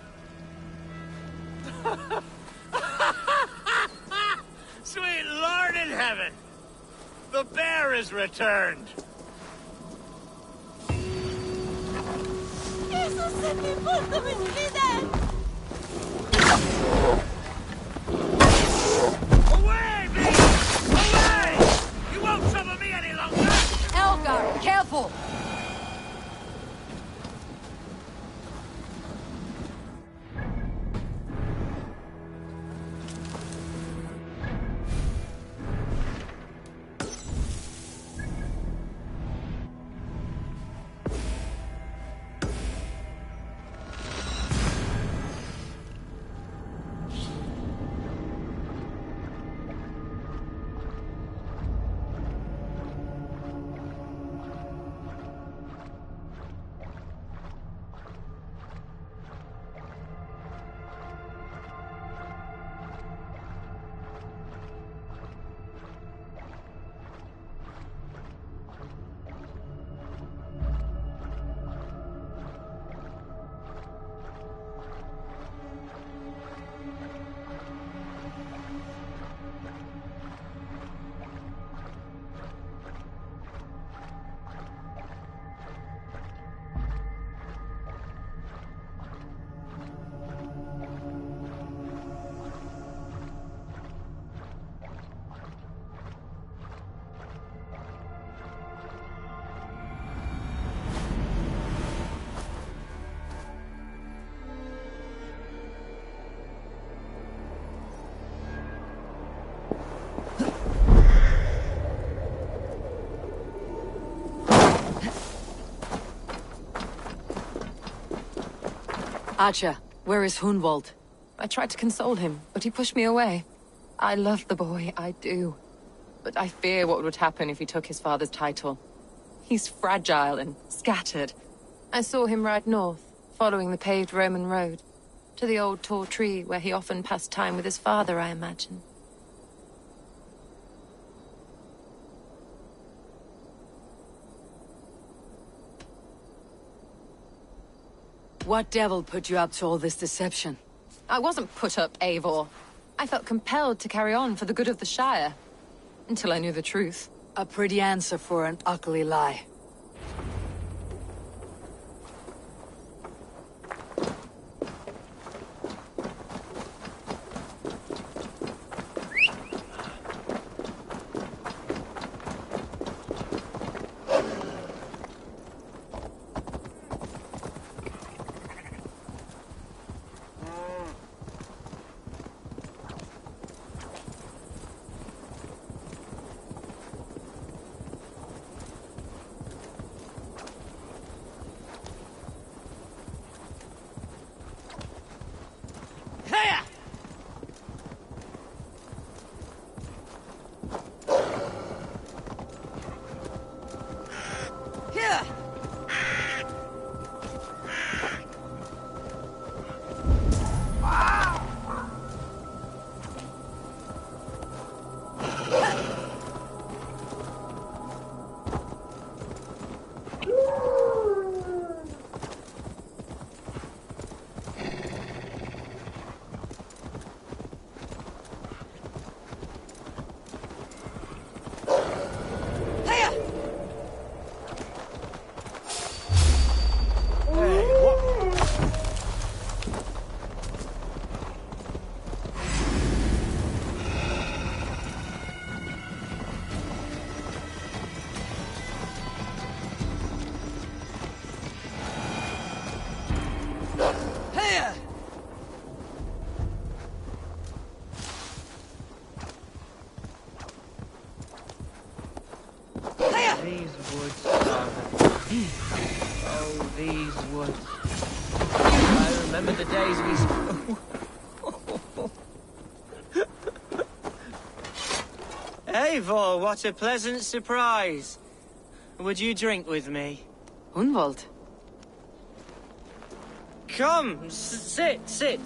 Sweet Lord in heaven! The bear is returned! ¡Eso se me importa mi vida! Away, me! Away! You won't trouble me any longer! Alfgar, careful! Acha, where is Hunwald? I tried to console him, but he pushed me away. I love the boy, I do. But I fear what would happen if he took his father's title. He's fragile and scattered. I saw him ride north, following the paved Roman road. To the old tall tree where he often passed time with his father, I imagine. What devil put you up to all this deception? I wasn't put up, Eivor. I felt compelled to carry on for the good of the Shire. Until I knew the truth. A pretty answer for an ugly lie. These woods, Father. Oh, these woods. I remember the days we... Eivor, what a pleasant surprise. Would you drink with me? Hunwald. Come, sit.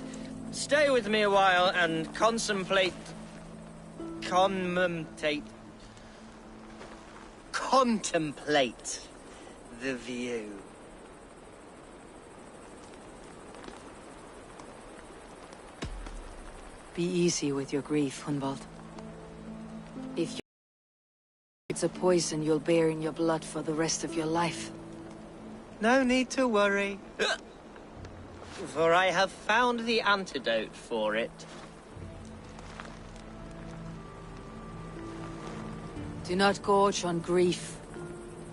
Stay with me a while and contemplate the view. Be easy with your grief, Hunwald. If it's a poison you'll bear in your blood for the rest of your life. No need to worry. For I have found the antidote for it. Do not gorge on grief,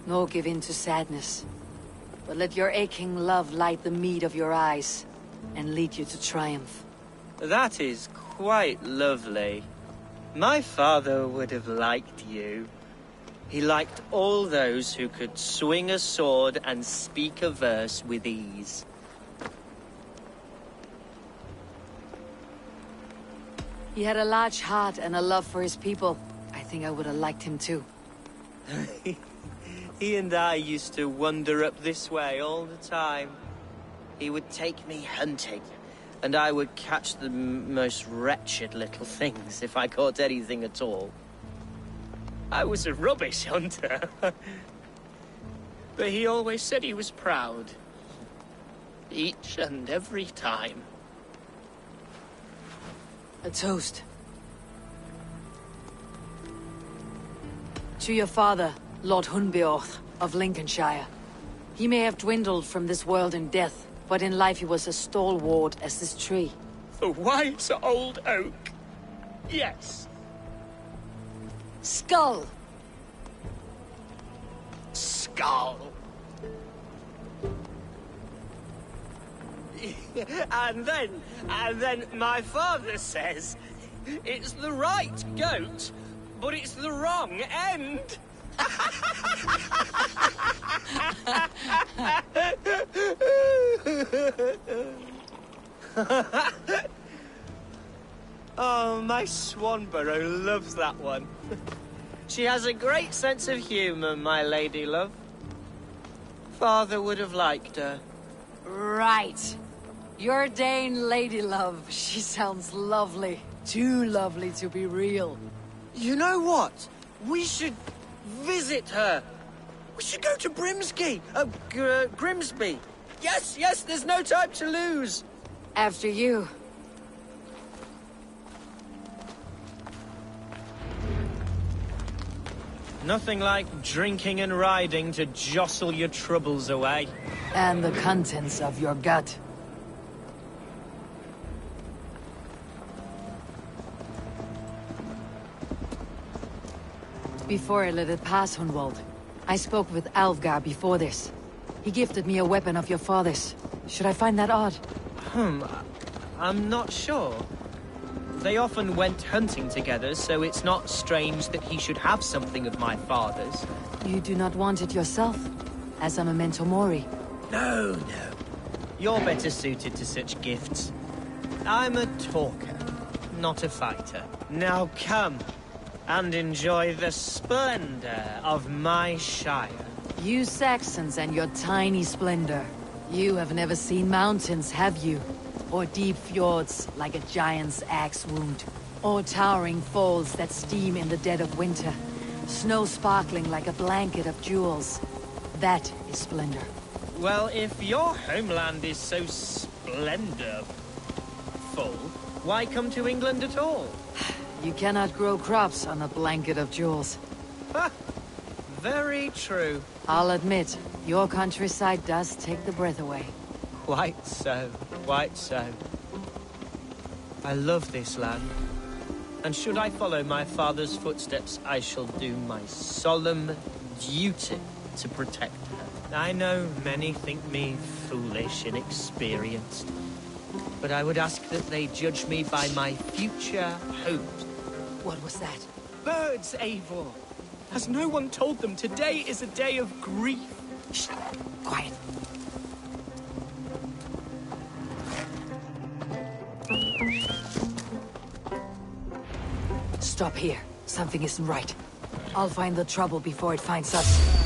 nor give in to sadness. But let your aching love light the mead of your eyes, and lead you to triumph. That is quite lovely. My father would have liked you. He liked all those who could swing a sword and speak a verse with ease. He had a large heart and a love for his people. I think I would have liked him too. He and I used to wander up this way all the time. He would take me hunting, and I would catch the most wretched little things if I caught anything at all. I was a rubbish hunter. But he always said he was proud. Each and every time. A toast. To your father, Lord Hunbeorth of Lincolnshire. He may have dwindled from this world in death, but in life he was as stalwart as this tree. A wise old oak. Yes. Skull! Skull. and then my father says, it's the right goat, but it's the wrong end. Oh, my Swanborough loves that one. She has a great sense of humor, my lady love. Father would have liked her. Right. Your Dane lady love. She sounds lovely. Too lovely to be real. You know what? We should visit her. We should go to Grimsby. Yes, yes, there's no time to lose! After you. Nothing like drinking and riding to jostle your troubles away. And the contents of your gut. Before I let it pass, Hunwald, I spoke with Alfgar before this. He gifted me a weapon of your father's. Should I find that odd? I'm not sure. They often went hunting together, so it's not strange that he should have something of my father's. You do not want it yourself, as a memento mori? No, no. You're better suited to such gifts. I'm a talker, not a fighter. Now come, and enjoy the splendor of my shire. You Saxons and your tiny splendor. You have never seen mountains, have you? Or deep fjords like a giant's axe wound. Or towering falls that steam in the dead of winter. Snow sparkling like a blanket of jewels. That is splendor. Well, if your homeland is so splendorful, why come to England at all? You cannot grow crops on a blanket of jewels. Ha! Very true. I'll admit, your countryside does take the breath away. Quite so, quite so. I love this land. And should I follow my father's footsteps, I shall do my solemn duty to protect her. I know many think me foolish, inexperienced. But I would ask that they judge me by my future hopes. What was that? Birds, Eivor! Has no one told them today is a day of grief? Shh! Quiet. Stop here. Something isn't right. I'll find the trouble before it finds us.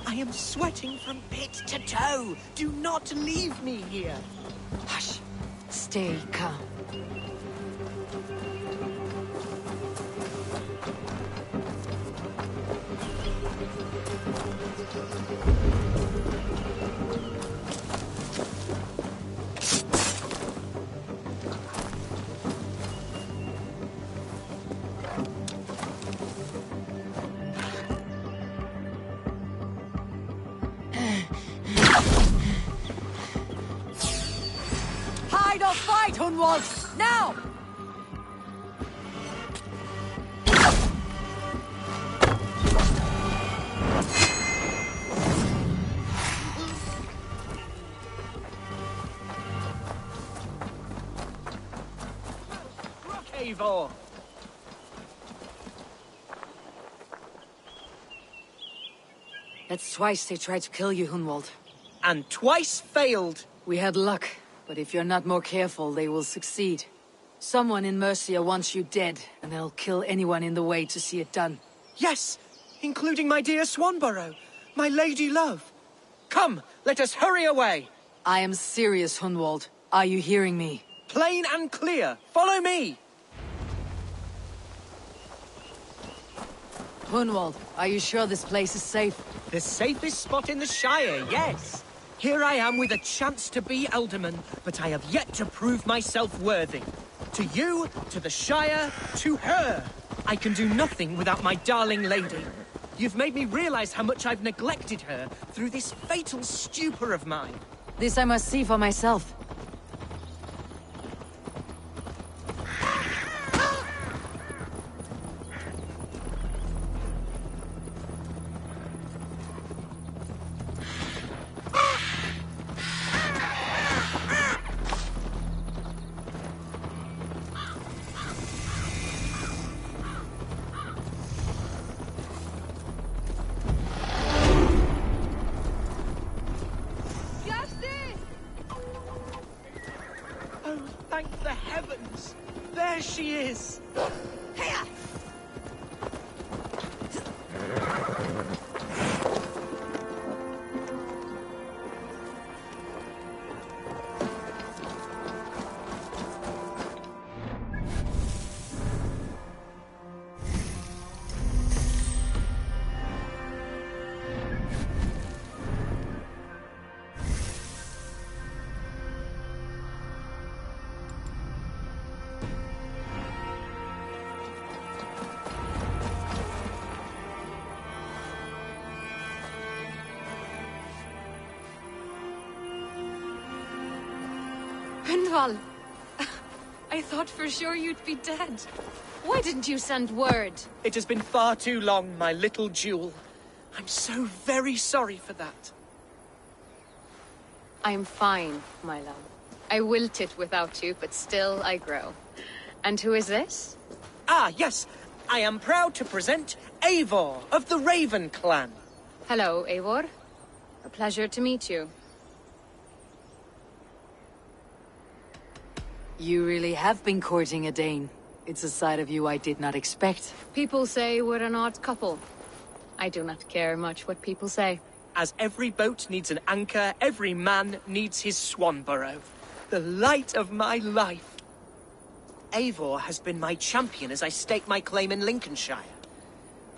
I am sweating from pit to toe. Do not leave me here. Hush. Stay calm. Hide or fight, Hunwald! Now! Eivor! That's twice they tried to kill you, Hunwald. And twice failed. We had luck, but if you're not more careful, they will succeed. Someone in Mercia wants you dead, and they'll kill anyone in the way to see it done. Yes, including my dear Swanborough, my lady love. Come, let us hurry away. I am serious, Hunwald. Are you hearing me? Plain and clear. Follow me. Hunwald, are you sure this place is safe? The safest spot in the Shire, yes. Here I am with a chance to be Alderman, but I have yet to prove myself worthy. To you, to the Shire, to her. I can do nothing without my darling lady. You've made me realize how much I've neglected her through this fatal stupor of mine. This I must see for myself. Oh, thank the heavens! There she is! Hunval! I thought for sure you'd be dead. Why didn't you send word? It has been far too long, my little jewel. I'm so very sorry for that. I'm fine, my love. I wilted without you, but still I grow. And who is this? Ah, yes. I am proud to present Eivor of the Raven clan. Hello, Eivor. A pleasure to meet you. You really have been courting a Dane. It's a side of you I did not expect. People say we're an odd couple. I do not care much what people say. As every boat needs an anchor, every man needs his Swanborough. The light of my life. Eivor has been my champion as I stake my claim in Lincolnshire.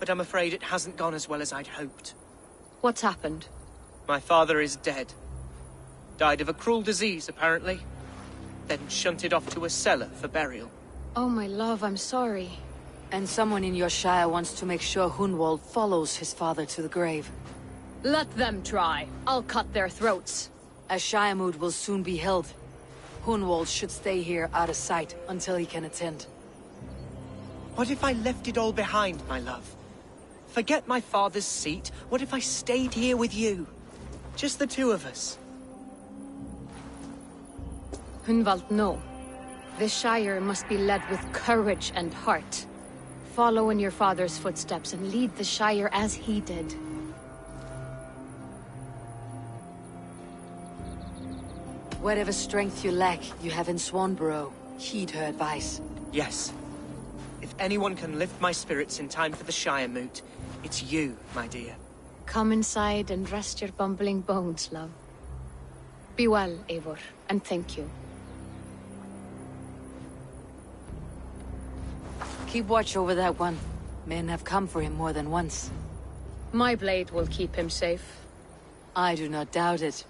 But I'm afraid it hasn't gone as well as I'd hoped. What's happened? My father is dead. Died of a cruel disease, apparently. Then shunted off to a cellar for burial. Oh, my love, I'm sorry. And someone in your shire wants to make sure Hunwald follows his father to the grave. Let them try. I'll cut their throats. A shire moot will soon be held. Hunwald should stay here out of sight until he can attend. What if I left it all behind, my love? Forget my father's seat. What if I stayed here with you? Just the two of us. Hunwald, no. This Shire must be led with courage and heart. Follow in your father's footsteps and lead the Shire as he did. Whatever strength you lack, you have in Swanborough. Heed her advice. Yes. If anyone can lift my spirits in time for the Shire moot, it's you, my dear. Come inside and rest your bumbling bones, love. Be well, Eivor, and thank you. Keep watch over that one. Men have come for him more than once. My blade will keep him safe. I do not doubt it.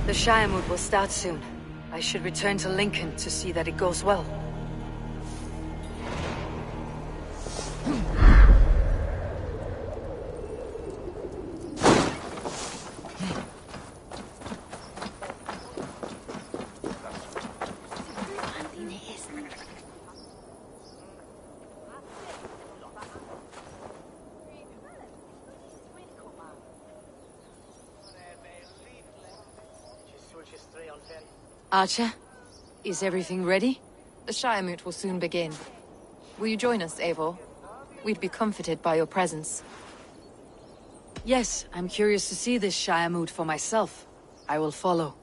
The Shire moot will start soon. I should return to Lincoln to see that it goes well. Archer, is everything ready? The Shire Moot will soon begin. Will you join us, Eivor? We'd be comforted by your presence. Yes, I'm curious to see this Shire Moot for myself. I will follow.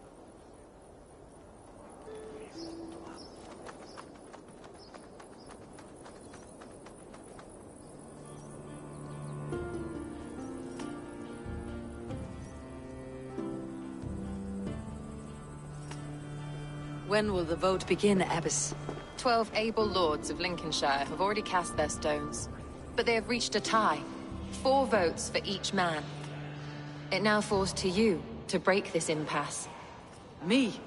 When will the vote begin, Abbess? 12 able lords of Lincolnshire have already cast their stones, but they have reached a tie. 4 votes for each man. It now falls to you to break this impasse. Me?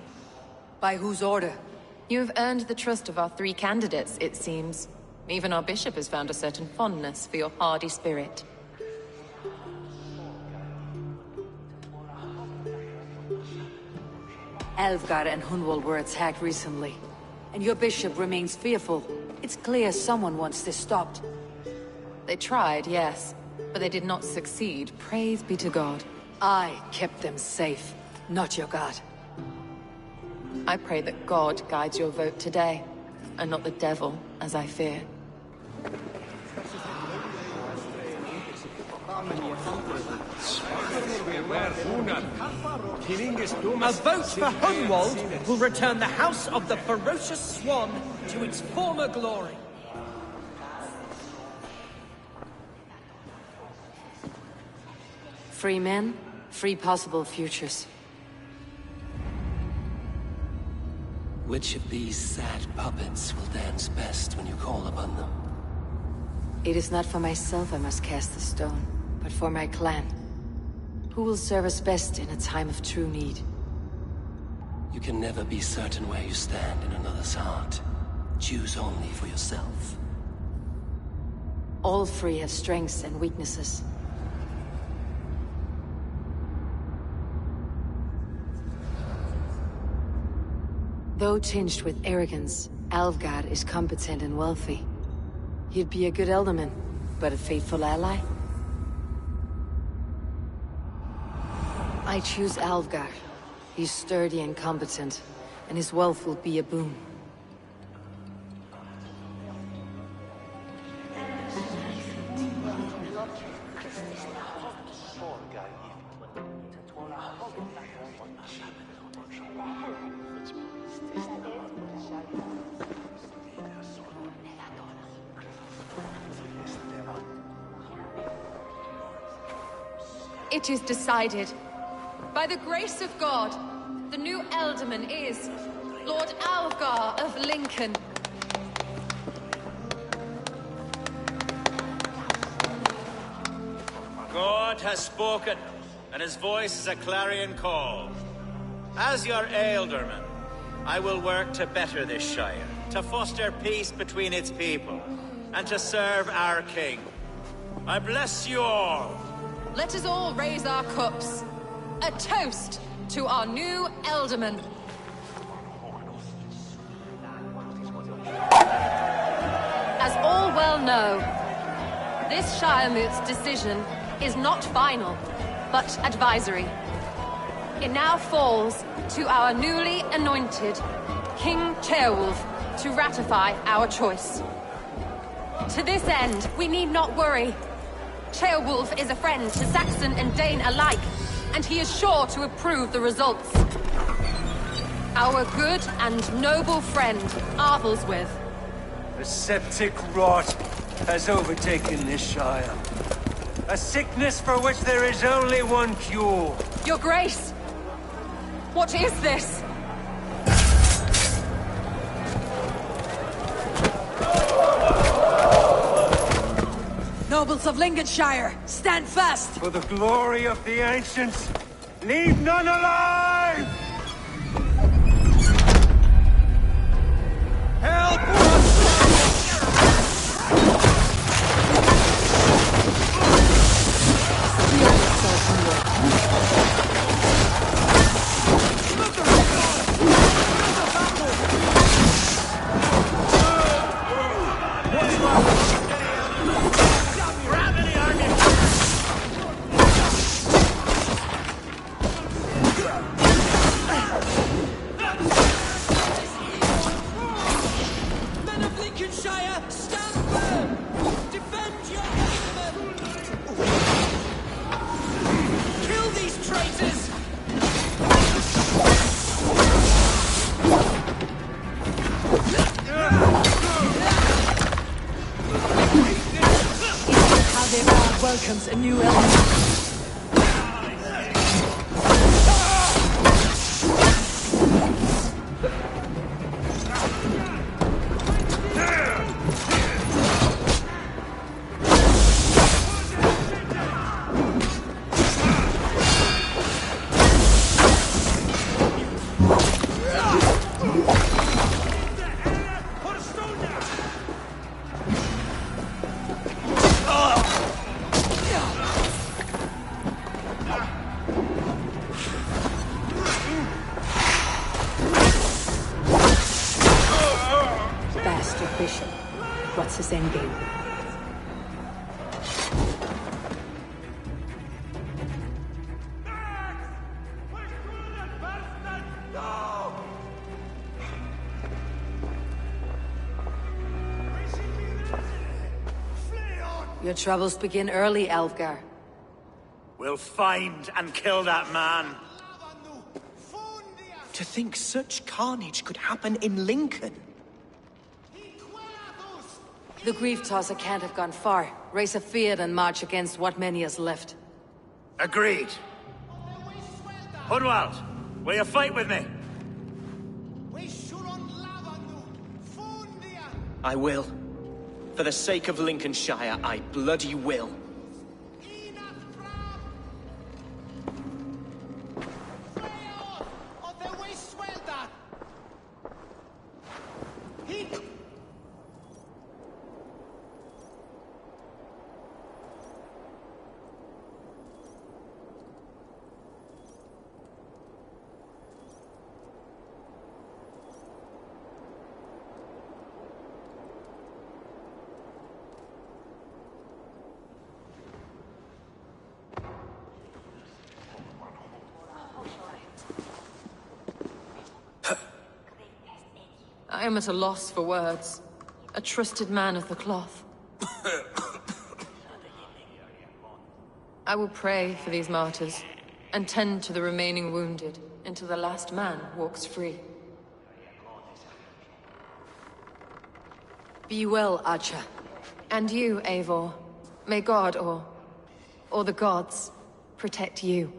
By whose order? You have earned the trust of our 3 candidates, it seems. Even our bishop has found a certain fondness for your hardy spirit. Alfgar and Hunwald were attacked recently, and your bishop remains fearful. It's clear someone wants this stopped. They tried, yes, but they did not succeed. Praise be to God. I kept them safe, not your god. I pray that God guides your vote today, and not the devil, as I fear. A vote for Hunwald will return the House of the Ferocious Swan to its former glory. Free men, free possible futures. Which of these sad puppets will dance best when you call upon them? It is not for myself I must cast the stone, but for my clan. Who will serve us best in a time of true need? You can never be certain where you stand in another's heart. Choose only for yourself. All 3 have strengths and weaknesses. Though tinged with arrogance, Alfgar is competent and wealthy. He'd be a good alderman, but a faithful ally? I choose Alfgar. He's sturdy and competent, and his wealth will be a boon. It is decided. By the grace of God, the new Alderman is Lord Alfgar of Lincoln. God has spoken, and his voice is a clarion call. As your Alderman, I will work to better this Shire, to foster peace between its people, and to serve our king. I bless you all. Let us all raise our cups. A toast to our new Alderman. As all well know, this Shiremoot's decision is not final, but advisory. It now falls to our newly anointed King Ceolwulf to ratify our choice. To this end, we need not worry. Ceolwulf is a friend to Saxon and Dane alike, and he is sure to approve the results. Our good and noble friend, Arthelswith. A septic rot has overtaken this Shire. A sickness for which there is only one cure. Your Grace! What is this? Nobles of Lincolnshire, stand fast! For the glory of the ancients, leave none alive! Help Their god welcomes a new element. What's his endgame? Your troubles begin early, Elfgar. We'll find and kill that man. To think such carnage could happen in Lincoln. The grief tosser can't have gone far. Raise a fear and march against what many is left. Agreed. Hunwald, will you fight with me? I will. For the sake of Lincolnshire, I bloody will. I am at a loss for words. A trusted man of the cloth. I will pray for these martyrs, and tend to the remaining wounded, until the last man walks free. Be well, Archer. And you, Eivor. May God, or the gods, protect you.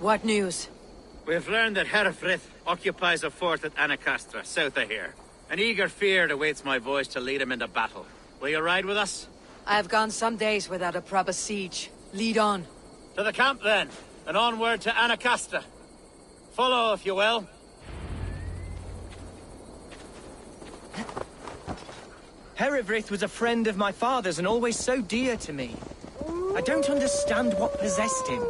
What news? We've learned that Herefrith occupies a fort at Anacastra, south of here. An eager feared awaits my voice to lead him into battle. Will you ride with us? I have gone some days without a proper siege. Lead on. To the camp, then, and onward to Anacastra. Follow, if you will. Herefrith was a friend of my father's and always so dear to me. I don't understand what possessed him.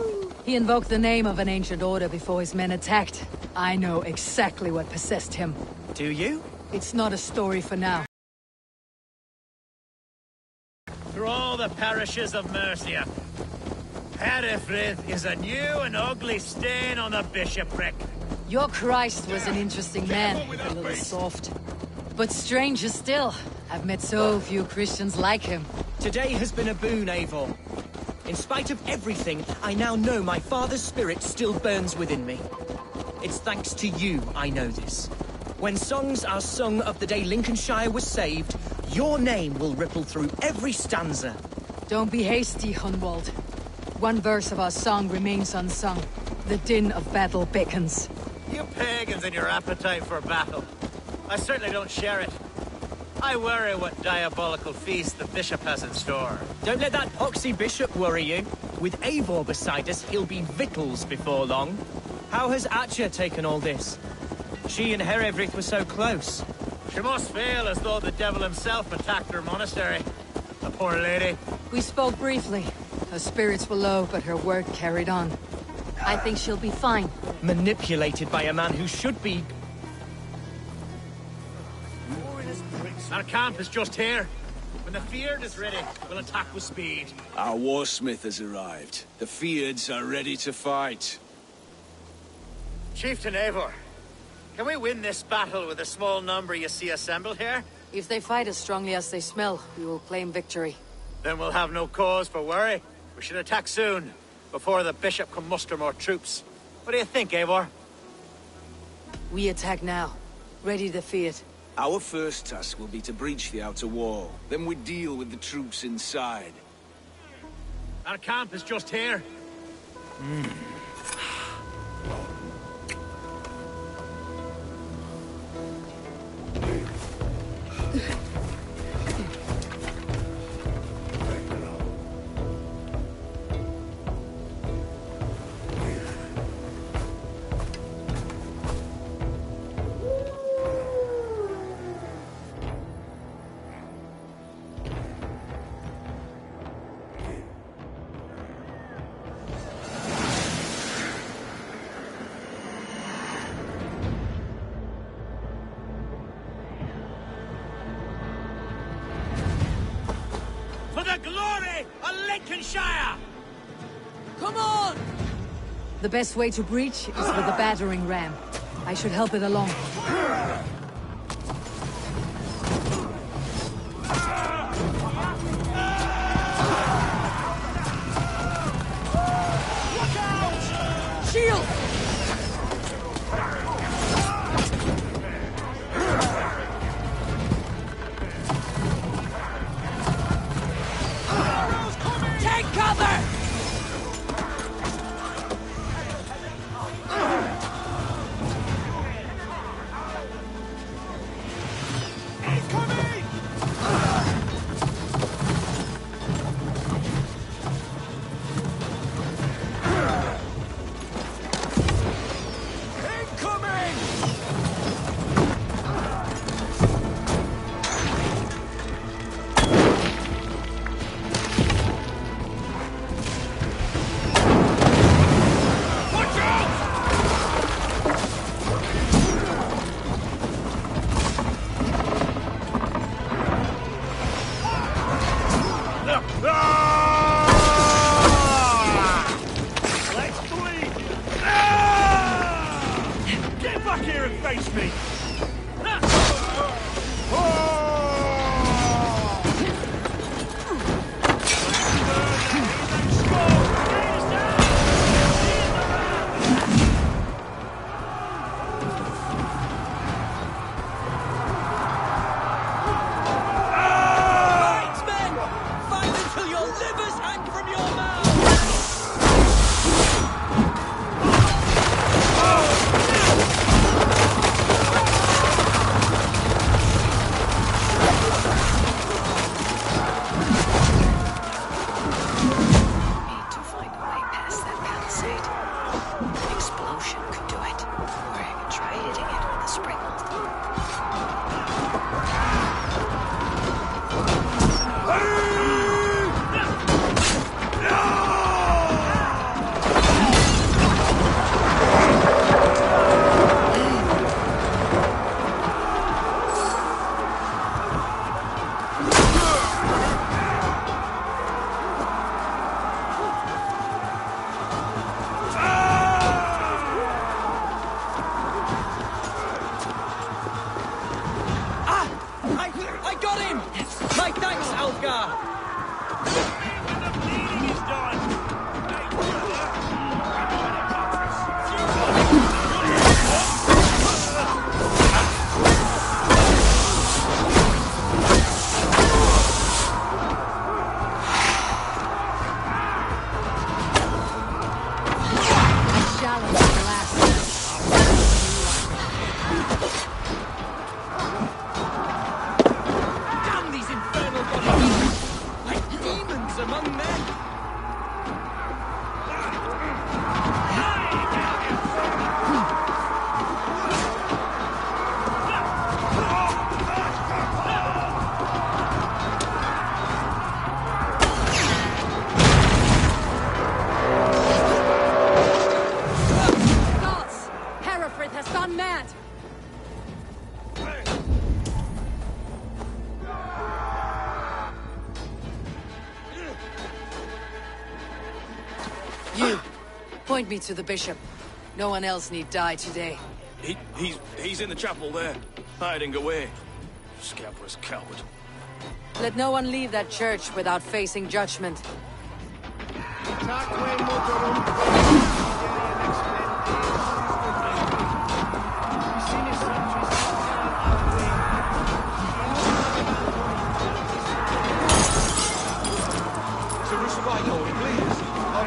He invoked the name of an ancient order before his men attacked. I know exactly what possessed him. Do you? It's not a story for now. Through all the parishes of Mercia, Herefrith is a new and ugly stain on the bishopric. Your Christ was an interesting man, a little soft. But stranger still, I've met so few Christians like him. Today has been a boon, Eivor. In spite of everything, I now know my father's spirit still burns within me. It's thanks to you I know this. When songs are sung of the day Lincolnshire was saved, your name will ripple through every stanza. Don't be hasty, Hunwald. One verse of our song remains unsung. The din of battle beckons. You pagans and your appetite for battle. I certainly don't share it. I worry what diabolical feast the bishop has in store. Don't let that poxy bishop worry you. With Eivor beside us, he'll be victuals before long. How has Atcha taken all this? She and Herevryth were so close. She must feel as though the devil himself attacked her monastery. The poor lady. We spoke briefly. Her spirits were low, but her work carried on. I think she'll be fine. Manipulated by a man who should be... Our camp is just here. When the Fyrd is ready, we'll attack with speed. Our warsmith has arrived. The Fyrds are ready to fight. Chieftain Eivor, can we win this battle with the small number you see assembled here? If they fight as strongly as they smell, we will claim victory. Then we'll have no cause for worry. We should attack soon, before the bishop can muster more troops. What do you think, Eivor? We attack now. Ready the Fyrd. Our first task will be to breach the outer wall. Then we deal with the troops inside. Our camp is just here. Lincolnshire! Come on! The best way to breach is with a battering ram. I should help it along. Look out! Shield! Take cover! Herefrith has gone mad! You! Point me to the bishop. No one else need die today. He's in the chapel there, hiding away. Scabrous coward. Let no one leave that church without facing judgment.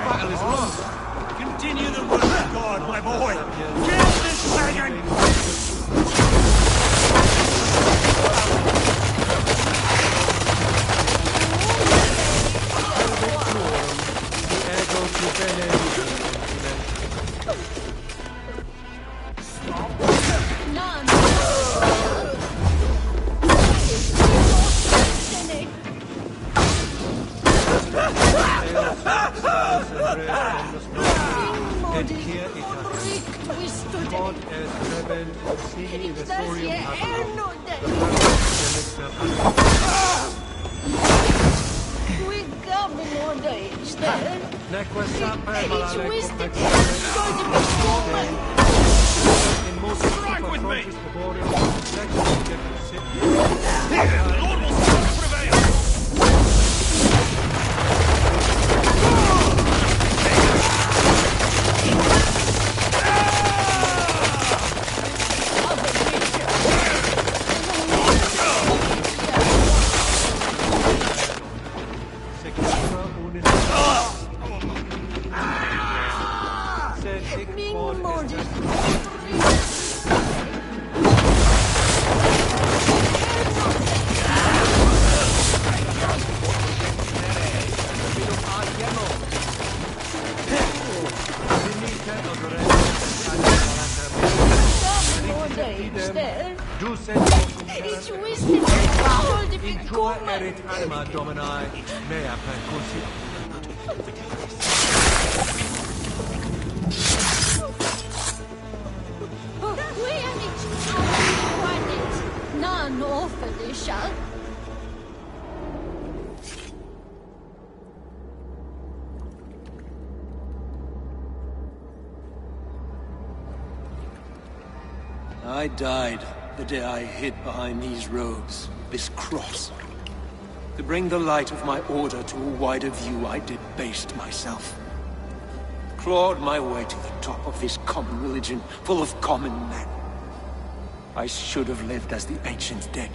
Battle is lost. Continue the work of God, my boy. Kill this dragon! I died the day I hid behind these robes, this cross. To bring the light of my order to a wider view, I debased myself. Clawed my way to the top of this common religion, full of common men. I should have lived as the ancients did.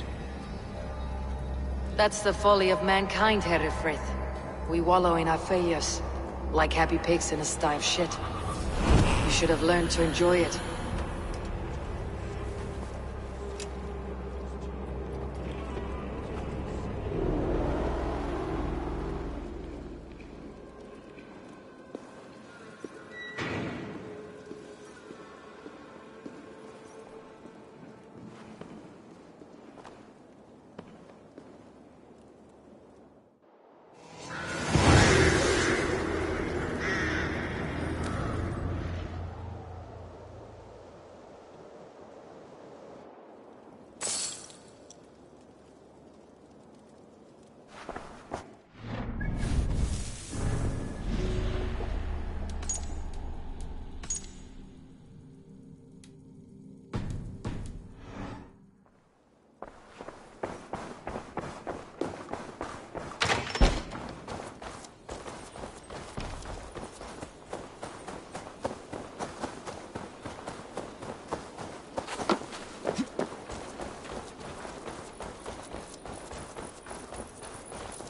That's the folly of mankind, Herefrith. We wallow in our failures, like happy pigs in a sty of shit. You should have learned to enjoy it.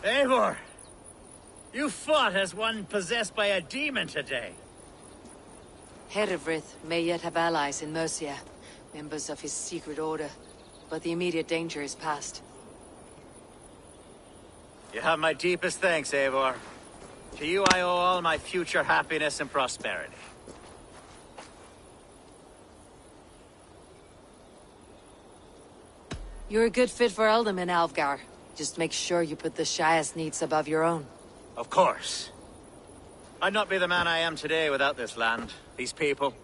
Eivor! You fought as one possessed by a demon today. Herefrith may yet have allies in Mercia, members of his secret order, but the immediate danger is past. You have my deepest thanks, Eivor. To you I owe all my future happiness and prosperity. You're a good fit for Ealdorman, Alfgar. Just make sure you put the Shire's needs above your own. Of course. I'd not be the man I am today without this land, these people.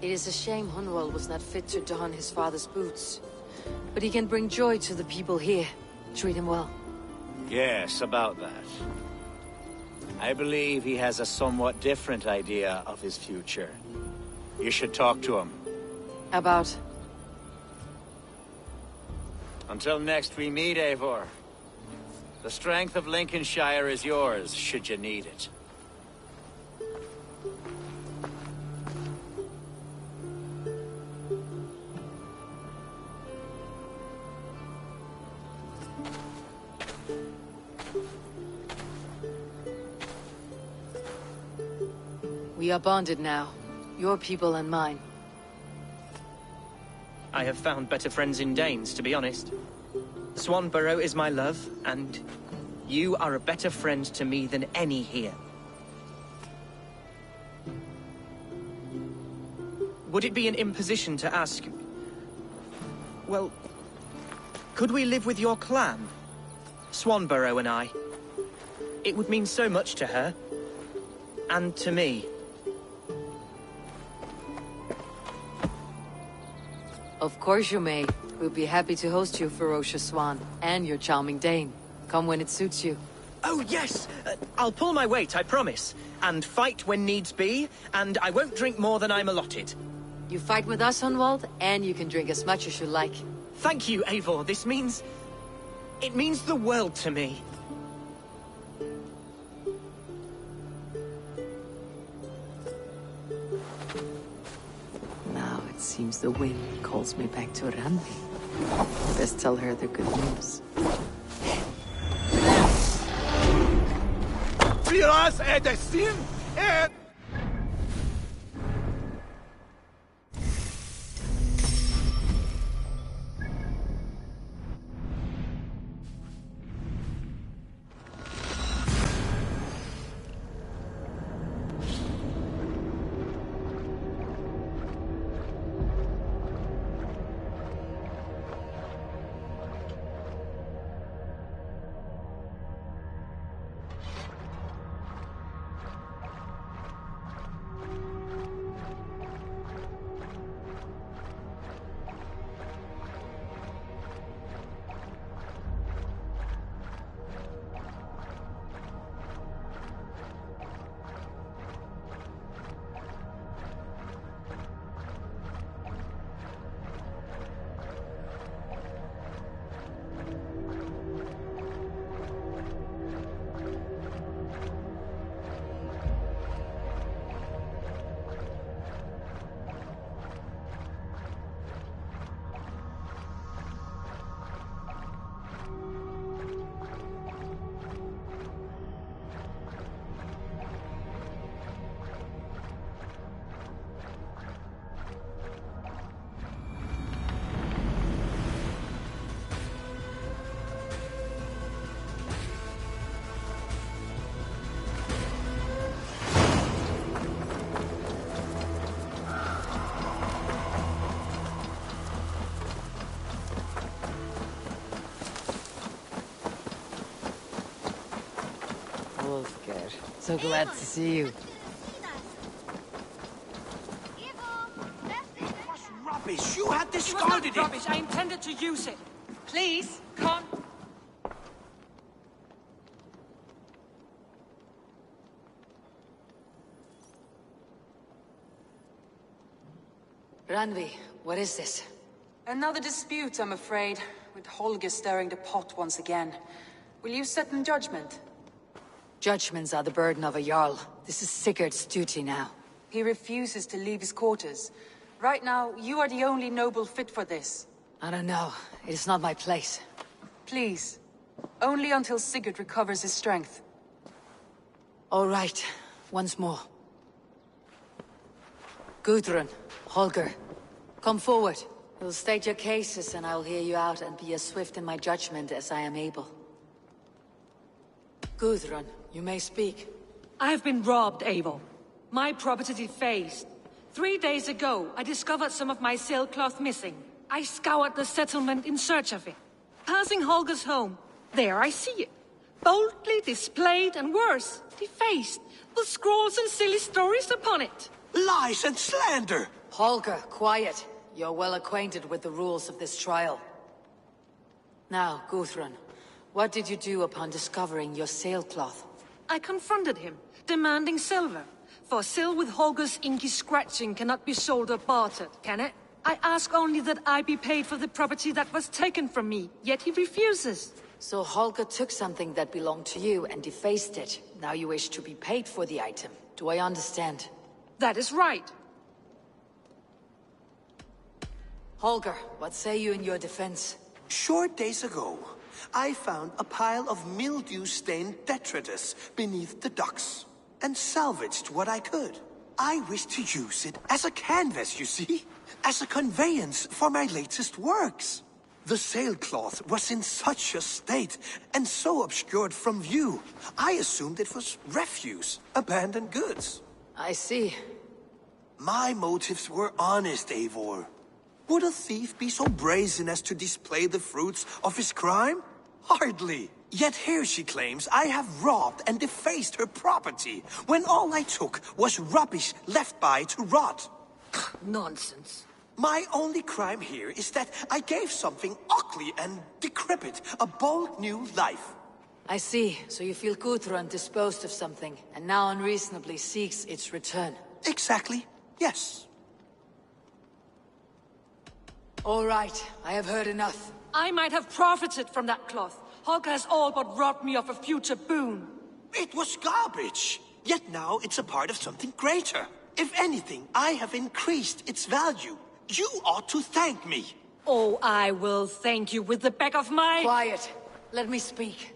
It is a shame Hunwald was not fit to don his father's boots. But he can bring joy to the people here. Treat him well. Yes, about that. I believe he has a somewhat different idea of his future. You should talk to him. About? Until next we meet, Eivor. The strength of Lincolnshire is yours, should you need it. We are bonded now. Your people and mine. I have found better friends in Danes, to be honest. Swanborough is my love, and you are a better friend to me than any here. Would it be an imposition to ask... Well, could we live with your clan? Swanborough and I. It would mean so much to her. And to me. Of course you may. We'll be happy to host you, ferocious swan, and your charming Dane. Come when it suits you. Oh, yes! I'll pull my weight, I promise. And fight when needs be, and I won't drink more than I'm allotted. You fight with us, Hunwald, and you can drink as much as you like. Thank you, Eivor. This means... it means the world to me. Now it seems the wind calls me back to Randi. Best tell her the good news. Firas edestin et... Wolfgar, so glad to see you. Rubbish! You had It was discarded not rubbish. I intended to use it. Please, come. Randvi, what is this? Another dispute, I'm afraid, with Holger stirring the pot once again. Will you sit in judgment? Judgments are the burden of a Jarl. This is Sigurd's duty now. He refuses to leave his quarters. Right now, you are the only noble fit for this. I don't know. It is not my place. Please. Only until Sigurd recovers his strength. All right. Once more. Gudrun, Holger, come forward. You'll state your cases and I'll hear you out and be as swift in my judgment as I am able. Gudrun, you may speak. I have been robbed, Eivor. My property defaced. 3 days ago, I discovered some of my sailcloth missing. I scoured the settlement in search of it. Passing Holger's home, there I see it. Boldly displayed and worse, defaced, with scrawls and silly stories upon it. Lies and slander! Holger, quiet. You're well acquainted with the rules of this trial. Now, Guthrun, what did you do upon discovering your sailcloth? I confronted him, demanding silver. For sil with Holger's inky scratching cannot be sold or bartered, can it? I ask only that I be paid for the property that was taken from me, yet he refuses. So Holger took something that belonged to you and defaced it. Now you wish to be paid for the item. Do I understand? That is right. Holger, what say you in your defense? Short days ago, I found a pile of mildew-stained detritus beneath the docks, and salvaged what I could. I wish to use it as a canvas, you see? As a conveyance for my latest works. The sailcloth was in such a state, and so obscured from view, I assumed it was refuse, abandoned goods. I see. My motives were honest, Eivor. Would a thief be so brazen as to display the fruits of his crime? Hardly. Yet here she claims I have robbed and defaced her property, when all I took was rubbish left by to rot. Nonsense. My only crime here is that I gave something ugly and decrepit a bold new life. I see. So you feel Guthrun disposed of something, and now unreasonably seeks its return. Exactly. Yes. All right. I have heard enough. I might have profited from that cloth. Holger has all but robbed me of a future boon. It was garbage. Yet now it's a part of something greater. If anything, I have increased its value. You ought to thank me. Oh, I will thank you with the back of my... Quiet. Let me speak.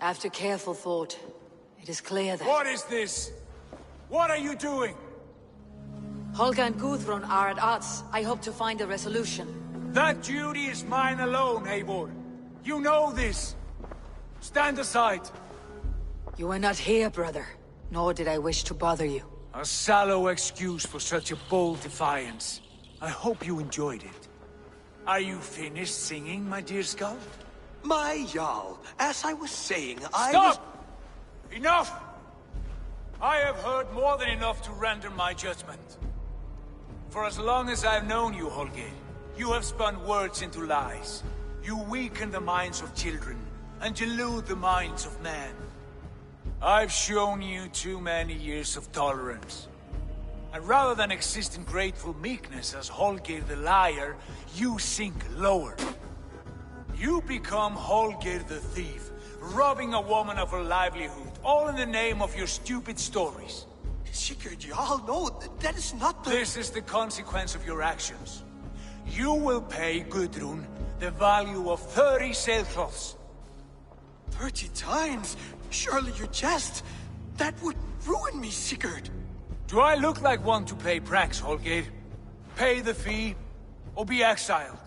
After careful thought, it is clear that... What is this? What are you doing? Holger and Guthrun are at odds. I hope to find a resolution. That duty is mine alone, Eivor. You know this. Stand aside. You were not here, brother. Nor did I wish to bother you. A sallow excuse for such a bold defiance. I hope you enjoyed it. Are you finished singing, my dear Skald? My Jarl, as I was saying, Stop! Enough! I have heard more than enough to render my judgment. For as long as I've known you, Holger, you have spun words into lies. You weaken the minds of children, and delude the minds of men. I've shown you too many years of tolerance. And rather than exist in grateful meekness as Holger the liar, you sink lower. You become Holger the thief, robbing a woman of her livelihood, all in the name of your stupid stories. Sigurd, Jarl, no, that is not the... This is the consequence of your actions. You will pay Gudrun the value of 30 sailcloths. 30 times? Surely you jest. That would ruin me, Sigurd. Do I look like one to pay pranks, Holger? Pay the fee, or be exiled?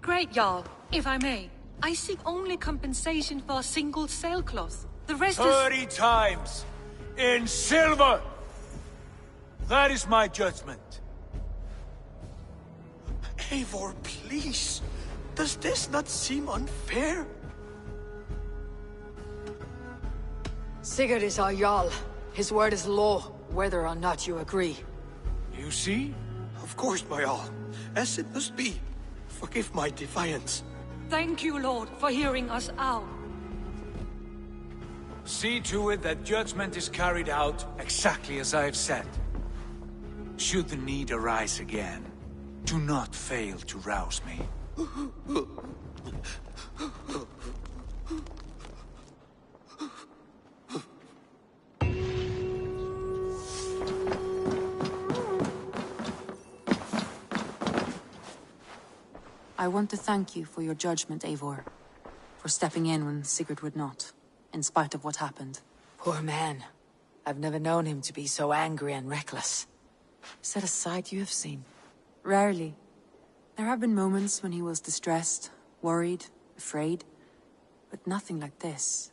Great, Jarl. If I may, I seek only compensation for a single sailcloth. The rest 30 times! In silver! That is my judgment. Eivor, please. Does this not seem unfair? Sigurd is our Jarl. His word is law, whether or not you agree. You see? Of course, my Jarl. As it must be. Forgive my defiance. Thank you, Lord, for hearing us out. See to it that judgment is carried out exactly as I have said. Should the need arise again, do not fail to rouse me. I want to thank you for your judgment, Eivor. For stepping in when Sigurd would not, in spite of what happened. Poor man. I've never known him to be so angry and reckless. Is that a side you have seen? Rarely. There have been moments when he was distressed, worried, afraid. But nothing like this.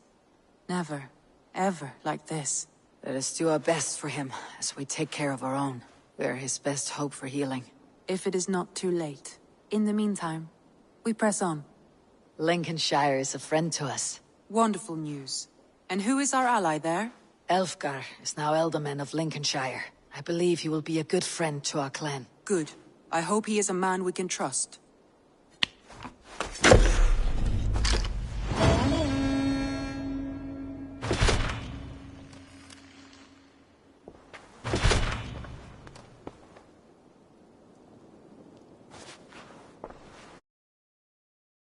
Never, ever like this. Let us do our best for him, as we take care of our own. We are his best hope for healing. If it is not too late. In the meantime, we press on. Lincolnshire is a friend to us. Wonderful news. And who is our ally there? Elfgar is now Ealdorman of Lincolnshire. I believe he will be a good friend to our clan. Good. I hope he is a man we can trust.